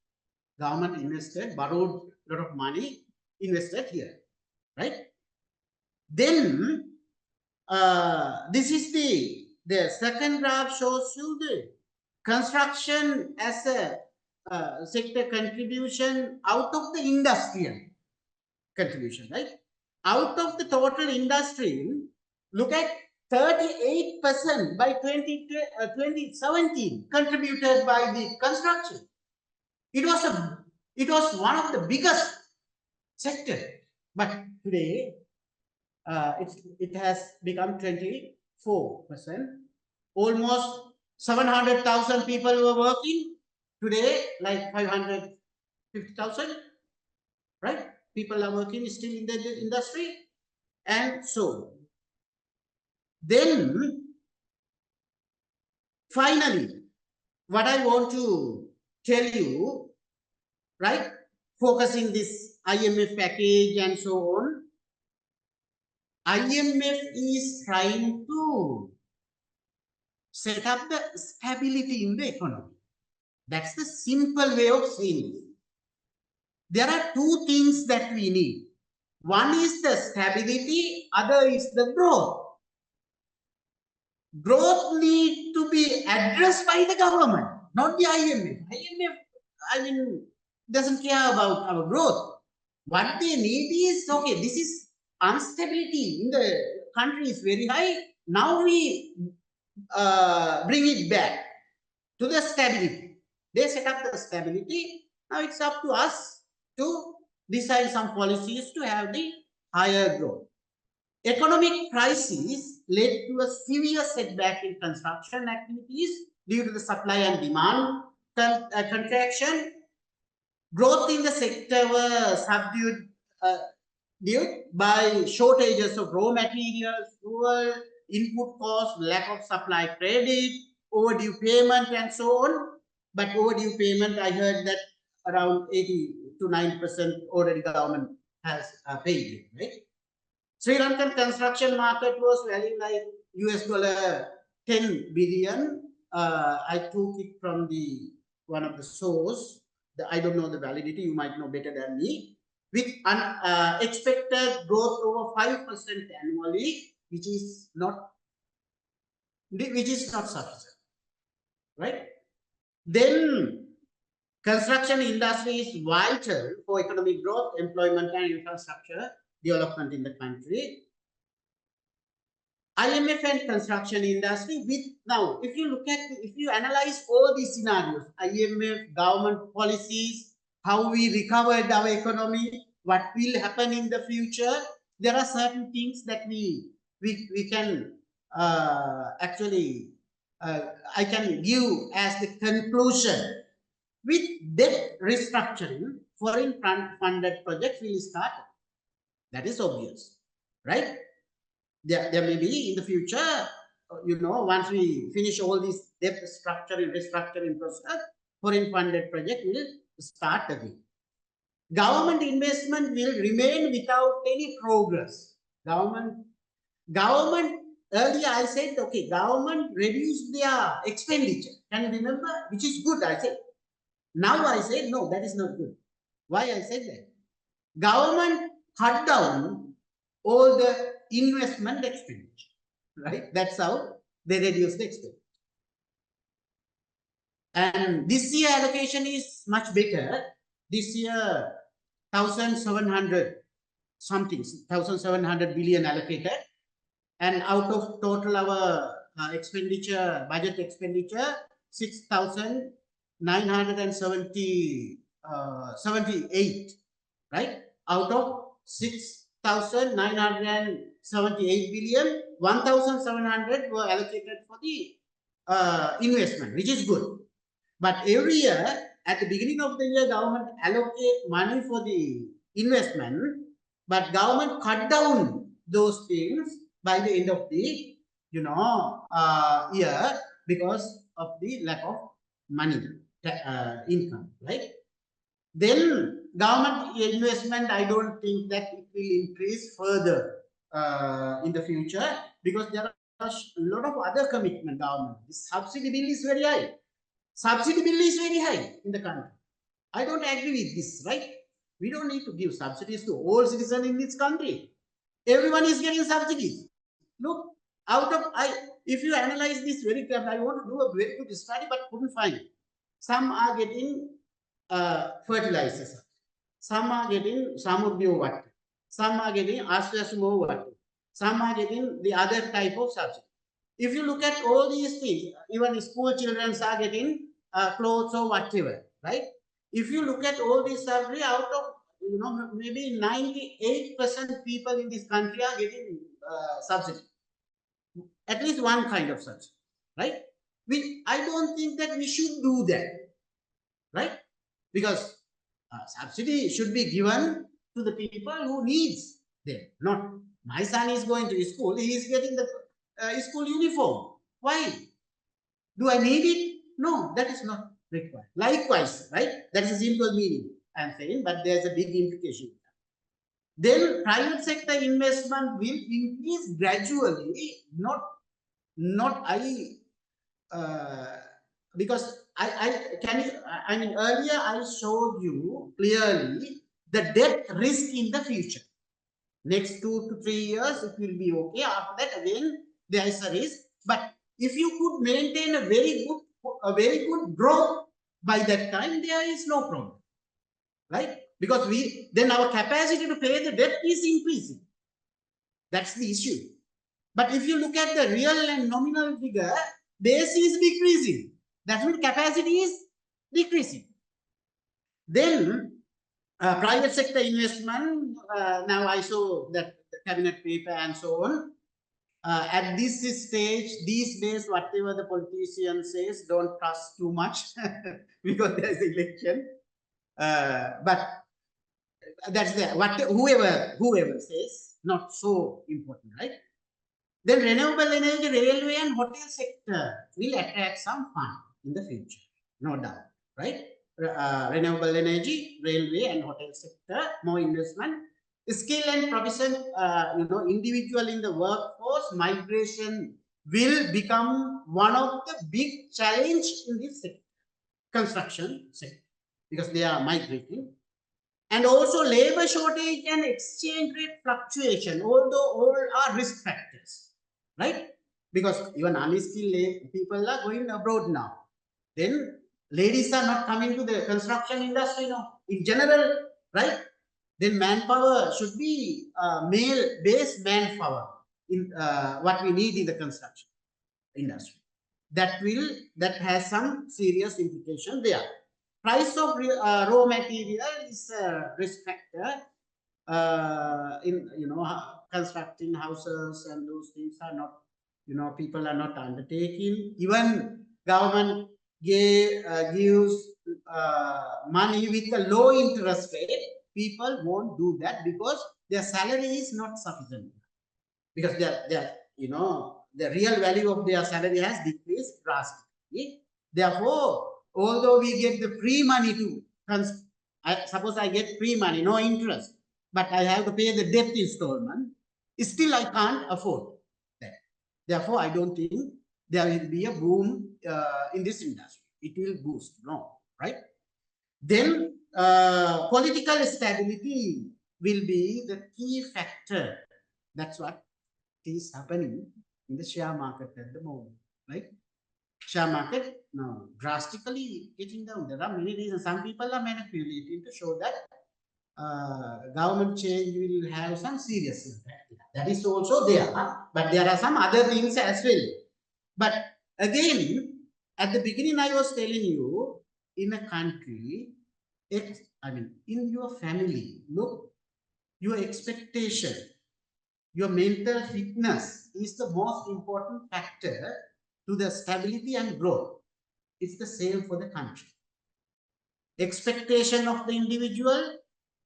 Government invested, borrowed a lot of money, invested here, right? Then this is the second graph shows you the construction as a sector contribution out of the industrial contribution, right? Out of the total industry, look at 38% by 2017 contributed by the construction. It was one of the biggest sector, but today it has become 24%. Almost 700,000 people were working. Today, like 550,000, right? People are working still in the industry, and so then finally, what I want to tell you, right? Focusing this IMF package and so on. IMF is trying to set up the stability in the economy. That's the simple way of saying it. There are two things that we need. One is the stability, other is the growth. Growth needs to be addressed by the government, not the IMF. IMF, doesn't care about our growth. What they need is, okay, this is instability in the country is very high. Now we bring it back to the stability. They set up the stability. Now it's up to us to decide some policies to have the higher growth. Economic crisis led to a severe setback in construction activities due to the supply and demand contraction. Growth in the sector was subdued due by shortages of raw materials, fuel, input costs, lack of supply credit, overdue payment, and so on. But overdue payment, I heard that around 80 to 9% already government has paid it, right? Sri Lankan construction market was valued like US dollar 10 billion. I took it from the one of the source. I don't know the validity. You might know better than me. With expected growth over 5% annually, which is not sufficient, right? Then construction industry is vital for economic growth, employment, and infrastructure development in the country. IMF and construction industry with now, if you analyze all these scenarios, IMF, government policies, how we recovered our economy, what will happen in the future, there are certain things that we can I can give as the conclusion. With debt restructuring, foreign funded projects will start. That is obvious, right? There may be in the future, once we finish all this debt restructuring process, foreign funded project will start again. Government investment will remain without any progress. Government, earlier I said, okay, government reduced their expenditure. Can you remember? Which is good, I said. Now I say, no, that is not good. Why I said that? Government cut down all the investment expenditure, right? That's how they reduce the expenditure. And this year allocation is much better. This year, 1,700 billion allocated. And out of total our budget expenditure, 6,978, right? Out of 6,978 billion, 1,700 were allocated for the investment, which is good. But every year, at the beginning of the year, government allocate money for the investment, but government cut down those things by the end of the year because of the lack of money income, right? Then government investment, I don't think that it will increase further in the future, because there are a lot of other commitment government. The subsidy bill is very high. Subsidy bill is very high in the country. I don't agree with this, right? We don't need to give subsidies to all citizens in this country. Everyone is getting subsidies. Look, if you analyze this very carefully, I want to do a very good study, but couldn't find it. Some are getting fertilizers. Some are getting Samudyo water. Some are getting Aswasumo water. Some are getting the other type of subsidy. If you look at all these things, even school children are getting clothes or whatever, right? If you look at all these subsidy, out of maybe 98% people in this country are getting subsidy, at least one kind of subsidy, right? I don't think that we should do that, right? Because subsidy should be given to the people who needs them. Not my son is going to school, he is getting the school uniform. Why? Do I need it? No, that is not required. Likewise, right? That is a simple meaning I'm saying, but there's a big implication. Then private sector investment will increase gradually, not because I mean earlier I showed you clearly the debt risk in the future. Next 2 to 3 years it will be okay. After that again there is a risk. But if you could maintain a very good growth by that time, there is no problem, right? Because then our capacity to pay the debt is increasing. That's the issue. But if you look at the real and nominal figure, base is decreasing. That means capacity is decreasing. Then private sector investment, now I saw that the cabinet paper and so on. At this stage, these days, whatever the politician says, don't trust too much because there's election. But that's there. Whoever says, not so important, right? Then renewable energy, railway and hotel sector will attract some fund in the future, no doubt, right? Renewable energy, railway and hotel sector, more investment. Skill and provision, individual in the workforce, migration will become one of the big challenge in this sector, construction sector, because they are migrating. And also labor shortage and exchange rate fluctuation, although all are risk factors, right? Because even unskilled people are going abroad now. Then ladies are not coming to the construction industry now, in general, right? Then manpower should be male-based manpower in what we need in the construction industry. That has some serious implication there. Price of raw material is a risk factor in constructing houses, and those things are not people are not undertaking. Even government gives money with a low interest rate. People won't do that because their salary is not sufficient, because the real value of their salary has decreased drastically. Therefore, although we get the free money suppose I get free money, no interest, but I have to pay the debt installment, still I can't afford that. Therefore, I don't think there will be a boom in this industry. It will boost, no, right? Then political stability will be the key factor. That's what is happening in the share market at the moment, right? Share market now drastically getting down. There are many reasons. Some people are manipulating to show that government change will have some serious impact. That is also there, but there are some other things as well. But again, at the beginning, I was telling you, in a country, in your family, look, your expectation, your mental fitness is the most important factor to the stability and growth. It's the same for the country. Expectation of the individual,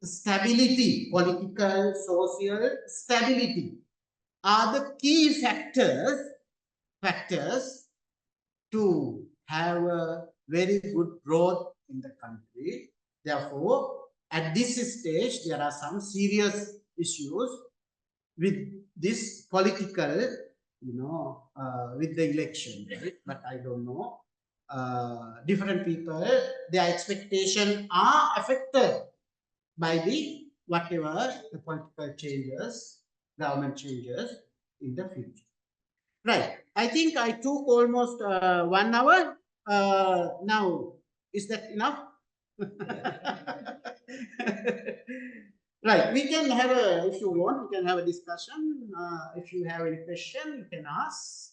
stability, political, social stability are the key factors to have a very good growth in the country. Therefore, at this stage, there are some serious issues with this political, with the election, right? But I don't know. Different people, their expectations are affected by the whatever the political changes, government changes in the future. Right. I think I took almost 1 hour. Now, is that enough? Right. We can have a, if you want, we can have a discussion. If you have any question, you can ask.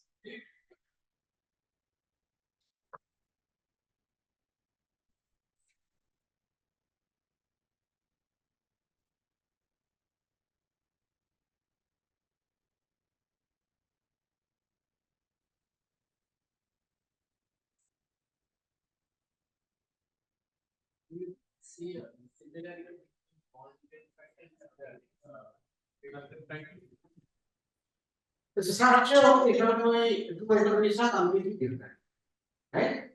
The structure of the economies are completely different, right?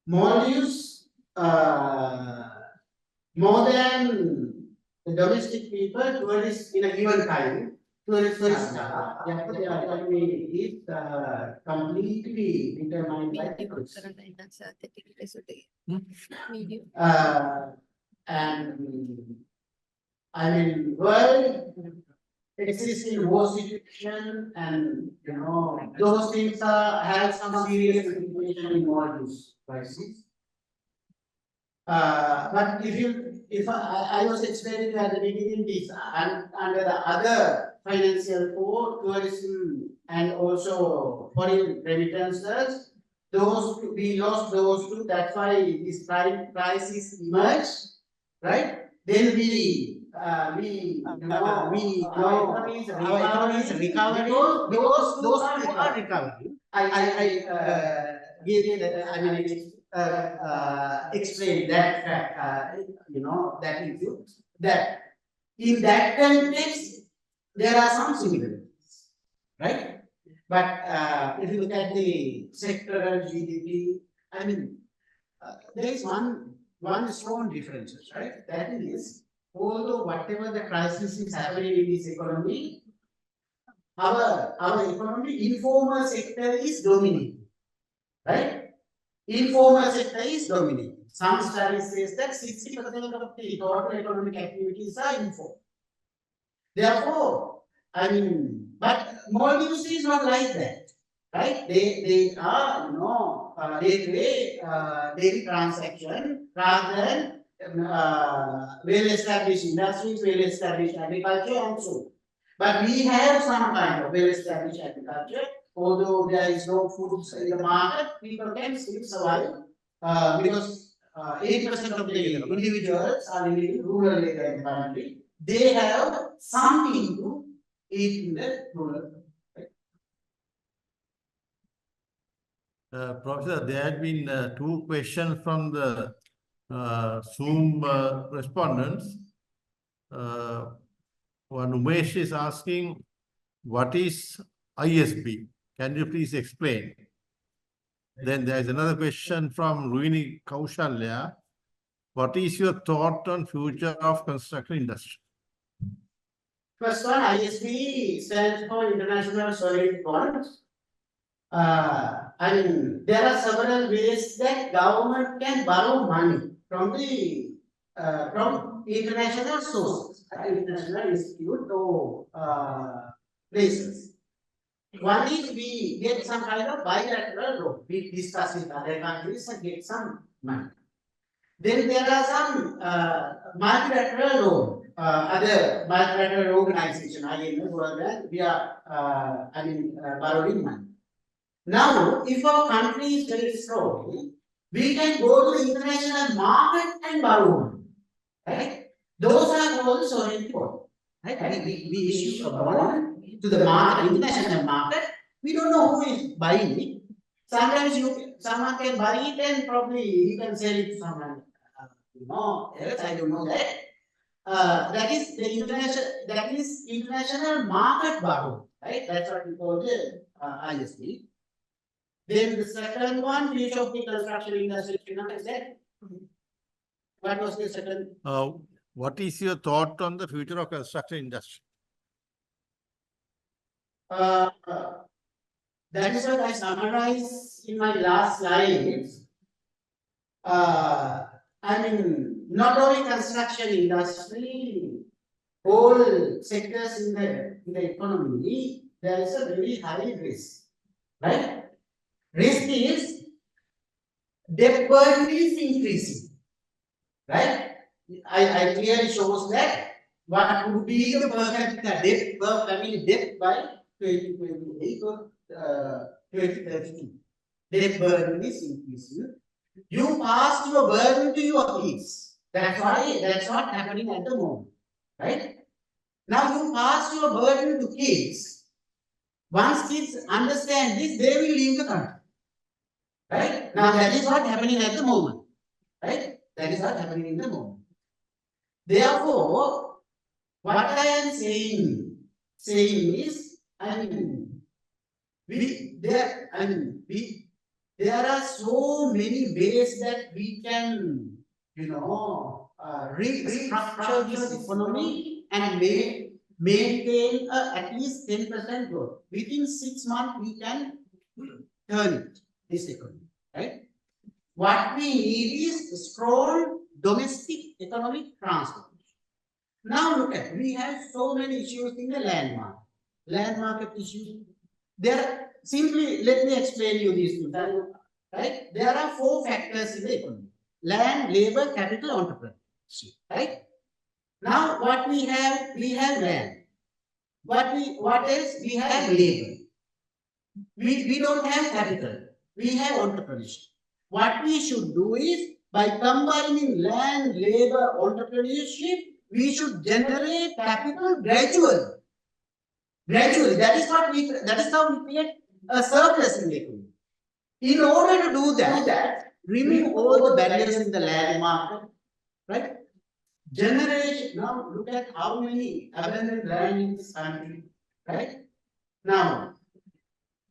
Maldives, more than the domestic people, tourists in a given time, tourists are, therefore their economy is completely determined by the tourists. And I mean, world exists in war situation, and those things have some serious implication in Maldives crisis. But if I was explaining at the beginning, this under the other financial core, tourism and also foreign remittances, we lost those two. That's why this crisis emerged, right? Then our economy is recovering because those two are recovering. I explain that fact, that issue, that in that context, there are some similarities, right? But if you look at the sectoral GDP, I mean, there is one strong difference, right? That is, although whatever the crisis is happening in this economy, our economy, informal sector is dominating, right? Informal sector is dominating. Some studies says that 60% of the total economic activities are informal. Therefore, I mean, but Maldives is not like that, right? They are, day-to-day daily transaction rather than well-established industries, well-established agriculture, and so on. But we have some kind of well-established agriculture. Although there is no food in the market, people can still survive because 80% of the individuals are living in rural area in the country. They have something to eat in the rural. Professor, there had been 2 questions from the Zoom respondents. One Umesh is asking, what is ISB? Can you please explain? Then there is another question from Ruini Kaushalya. What is your thought on future of construction industry? First one, ISB stands for International Sovereign Bonds. I mean, there are several ways that government can borrow money from the from international sources, international institute or places. One is we get some kind of bilateral loan. We discuss with other countries and get some money. Then there are some multilateral loan, other multilateral organization, IMF, World Bank, we are, borrowing money. Now, if our country is very strong, we can go to the international market and borrow money, right? Those are called sovereign bonds, right? We issue a bond to the market, international market. We don't know who is buying it, Sometimes someone can buy it and probably you can sell it to someone. Else I don't know that. That is the international. That is international market barrow, right? That's what we call the ISB. Then the second one, future of the construction industry. Is that? What was the second? What is your thought on the future of construction industry? That is what I summarized in my last slides. I mean, not only construction industry, all sectors in the economy, there is a very high risk, right? Risk is debt burden is increasing, right? I clearly shows that what would be the per capita debt per family debt by 2028 or 2032. Debt burden is increasing. You pass your burden to your kids. That's what happening at the moment, right? Now you pass your burden to kids. Once kids understand this, they will leave the country. Right? Now that is what happening at the moment. Right? That is what happening in the moment. Therefore, what I am saying is, there are so many ways that we can, restructure this economy and maintain at least 10% growth. Within 6 months, we can turn it, this economy, right? What we need is strong domestic economic transformation. Now look at, we have so many issues in the land market issues. Simply, let me explain you these things, right? There are 4 factors in the economy: land, labor, capital, entrepreneurship, right? Now what we have land. What else? We have labor. We don't have capital. We have entrepreneurship. What we should do is, by combining land, labor, entrepreneurship, we should generate capital gradually. Gradually, that is how we create a surplus in the economy. In order to do that, remove all the barriers in the land market, right? Generation. Now look at how many abandoned land in this country, right? Now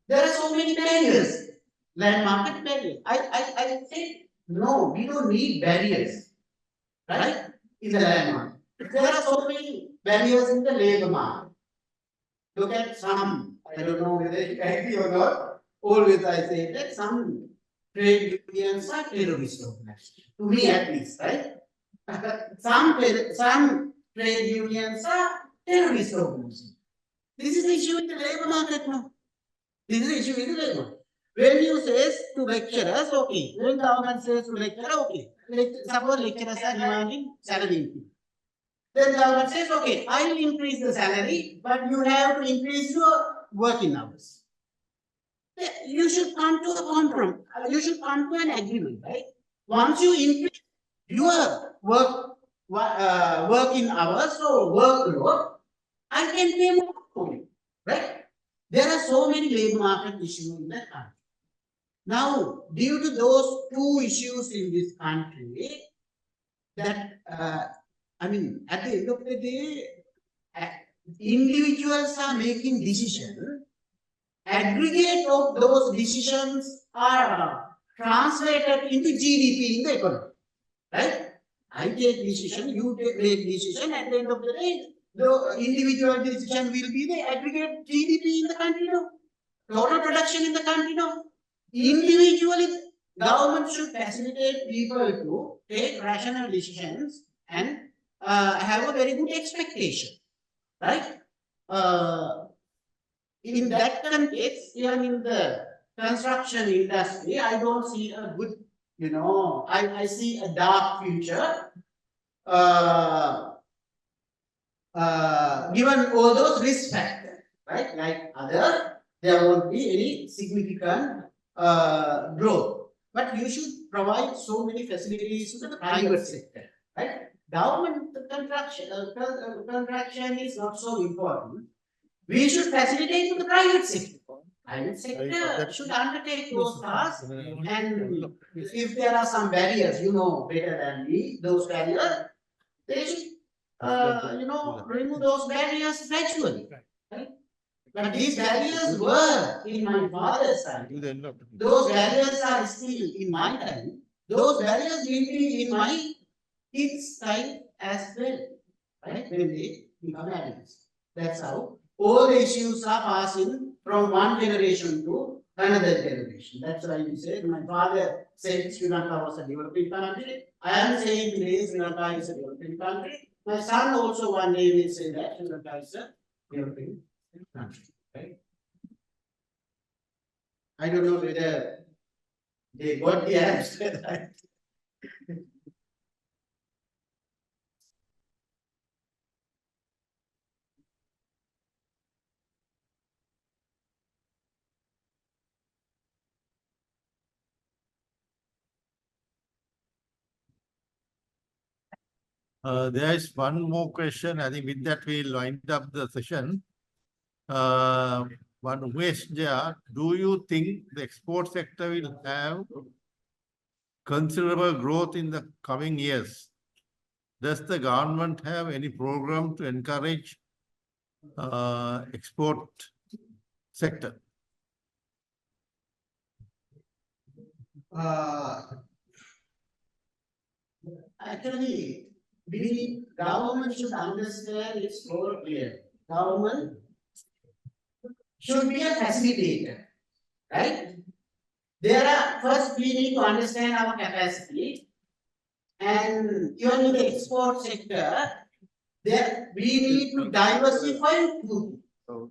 there are so many barriers, land market barriers. I say no, we don't need barriers, right? In the land market. There are so many barriers in the labor market. Look at some, I don't know whether you agree or not. Always I say that some trade unions are terrorist organizations. To me at least, right? Some trade unions are terrorist organizations. This is the issue in the labor market now. This is the issue in the labor. When you say to lecturers, okay. When government says to lecturer, okay. Suppose lecturers are demanding salary increase. Then government says, okay, I will increase the salary, but you have to increase your working hours. You should come to a compromise. You should come to an agreement, right? Once you increase your working hours or workload, I can pay more for you, right? There are so many labor market issues in the country. Now, due to those 2 issues in this country, that at the end of the day, individuals are making decisions. Aggregate of those decisions are translated into GDP in the economy, right? I take decision, you make decision. At the end of the day, the individual decision will be the aggregate GDP in the country now, total production in the country now. Individually, government should facilitate people to take rational decisions and have a very good expectation, right? In that context, even in the construction industry, I don't see a good, I see a dark future. Given all those risk factors, right? Like others, there won't be any significant growth. But you should provide so many facilities to the private sector, right? Government contraction is not so important. We should facilitate to the private sector. private sector should undertake those tasks. And if there are some barriers, you know better than me, those barriers, they should, remove those barriers gradually. Right? But these barriers were in my father's time. Those barriers are still in my time. Those barriers will be in my kids' time as well. Right? When they become adults. That's how all the issues are passing from one generation to another generation. That's why we said my father said Sri Lanka was a developing country. I am saying today Sri Lanka is a developing country. My son also one day will say that Sri Lanka is a developing country. Right? I don't know whether they got the answer. There is one more question. I think with that we'll wind up the session. One question there. Do you think the export sector will have considerable growth in the coming years? Does the government have any program to encourage export sector? Actually, government should understand its role clearly. Government should be a facilitator, right? First we need to understand our capacity, and even in the export sector, we need to diversify food,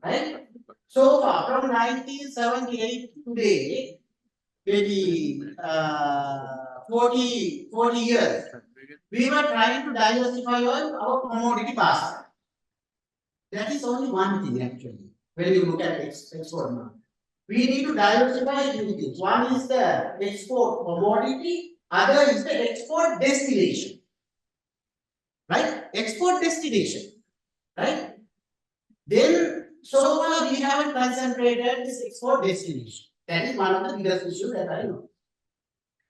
right? So far, from 1978 to today, maybe 40 years, we were trying to diversify our commodity basket. That is only one thing actually, when you look at export market. We need to diversify two things. One is the export commodity, other is the export destination. Right? Export destination. Right? Then, so far we haven't concentrated this export destination. That is one of the biggest issues that I know.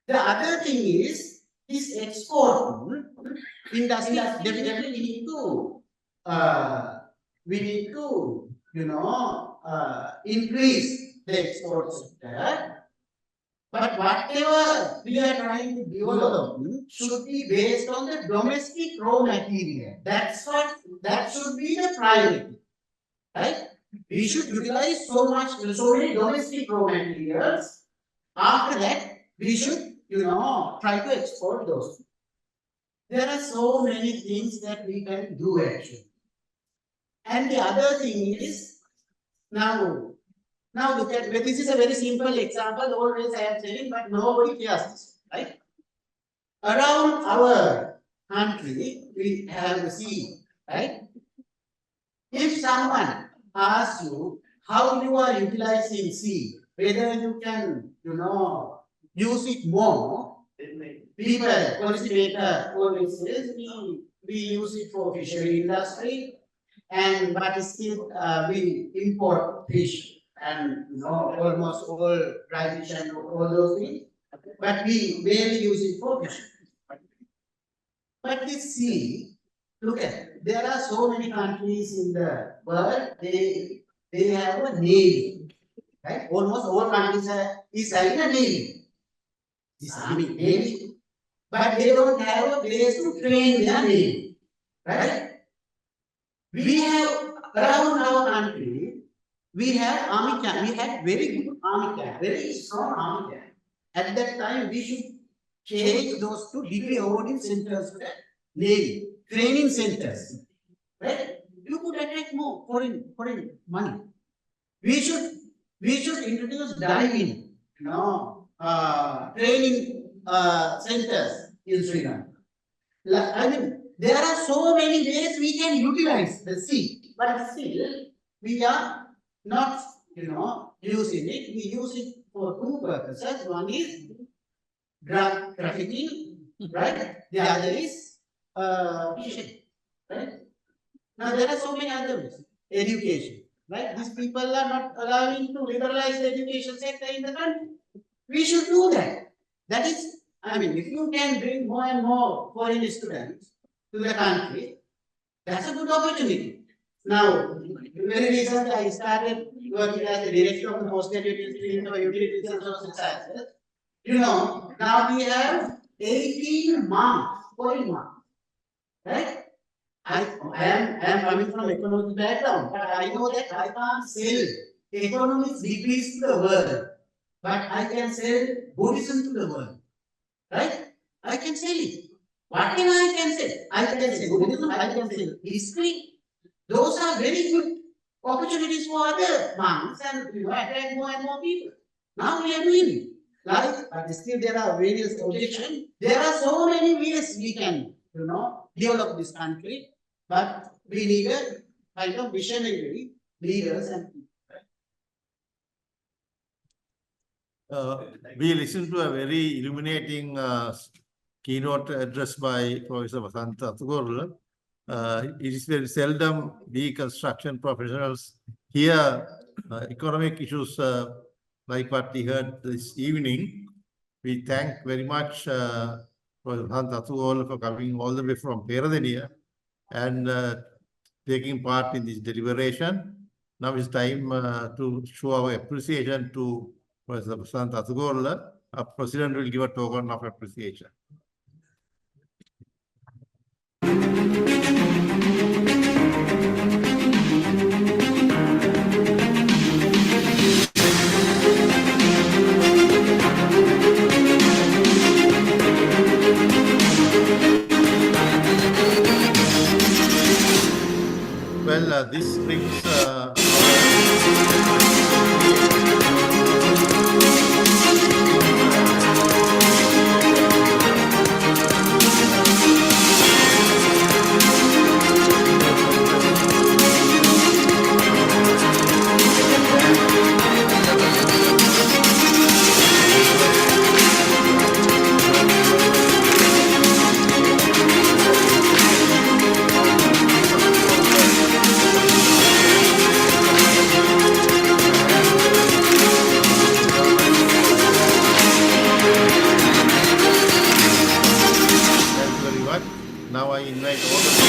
The other thing is, this export industry definitely we need to increase the export sector. But whatever we are trying to develop should be based on the domestic raw material. That should be the priority, right? We should utilize so many domestic raw materials. After that, we should, try to export those. There are so many things that we can do actually. And the other thing is, now look at, this is a very simple example, always I am saying, but nobody cares this, right? Around our country, we have the sea, right? If someone asks you how you are utilizing sea, whether you can, use it more, people, policymaker always says we use it for fishery industry, but still we import fish and almost all dry fish and all those things, but we barely use it for fish. But this sea, look at, there are so many countries in the world, they have a navy, right? Almost all countries is having a navy. This army, navy, but they don't have a place to train their navy, right? We have around our country, we have army camp. We had very good army camp, very strong army camp. At that time, we should change those to degree awarding centers to the Navy, training centers. Right? You could attract more foreign money. We should introduce diving, training centers in Sri Lanka. I mean, there are so many ways we can utilize the sea, but still we are not, using it. We use it for two purposes. One is drug trafficking, right? The other is fishing, right? Now there are so many other ways. Education. right? These people are not allowing to liberalize the education sector in the country. We should do that. That is, I mean, if you can bring more and more foreign students to the country, that's a good opportunity. Now, very recently I started working as the director of the postgraduate institute for utilities and social sciences. You know, now we have 18 months, 14 months, right? I am coming from economic background, but I know that I can't sell economics degrees to the world, but I can sell Buddhism to the world, right? I can sell it. Whatever I can sell, I can sell Buddhism, I can sell history. Those are very good opportunities for other monks and attract more and more people. Now we are doing it. Like, but still there are various objections. There are so many ways we can, develop this country, but we need a kind of visionary leaders and We listened to a very illuminating keynote address by Professor Vasantha Athugorla. It is very seldom we construction professionals hear economic issues like what we heard this evening. We thank very much Professor Vasantha Athugorla for coming all the way from Peradeniya and taking part in this deliberation. Now it's time to show our appreciation to Professor Vasantha Athugorla. Our president will give a token of appreciation. Well, this brings Now I invite all the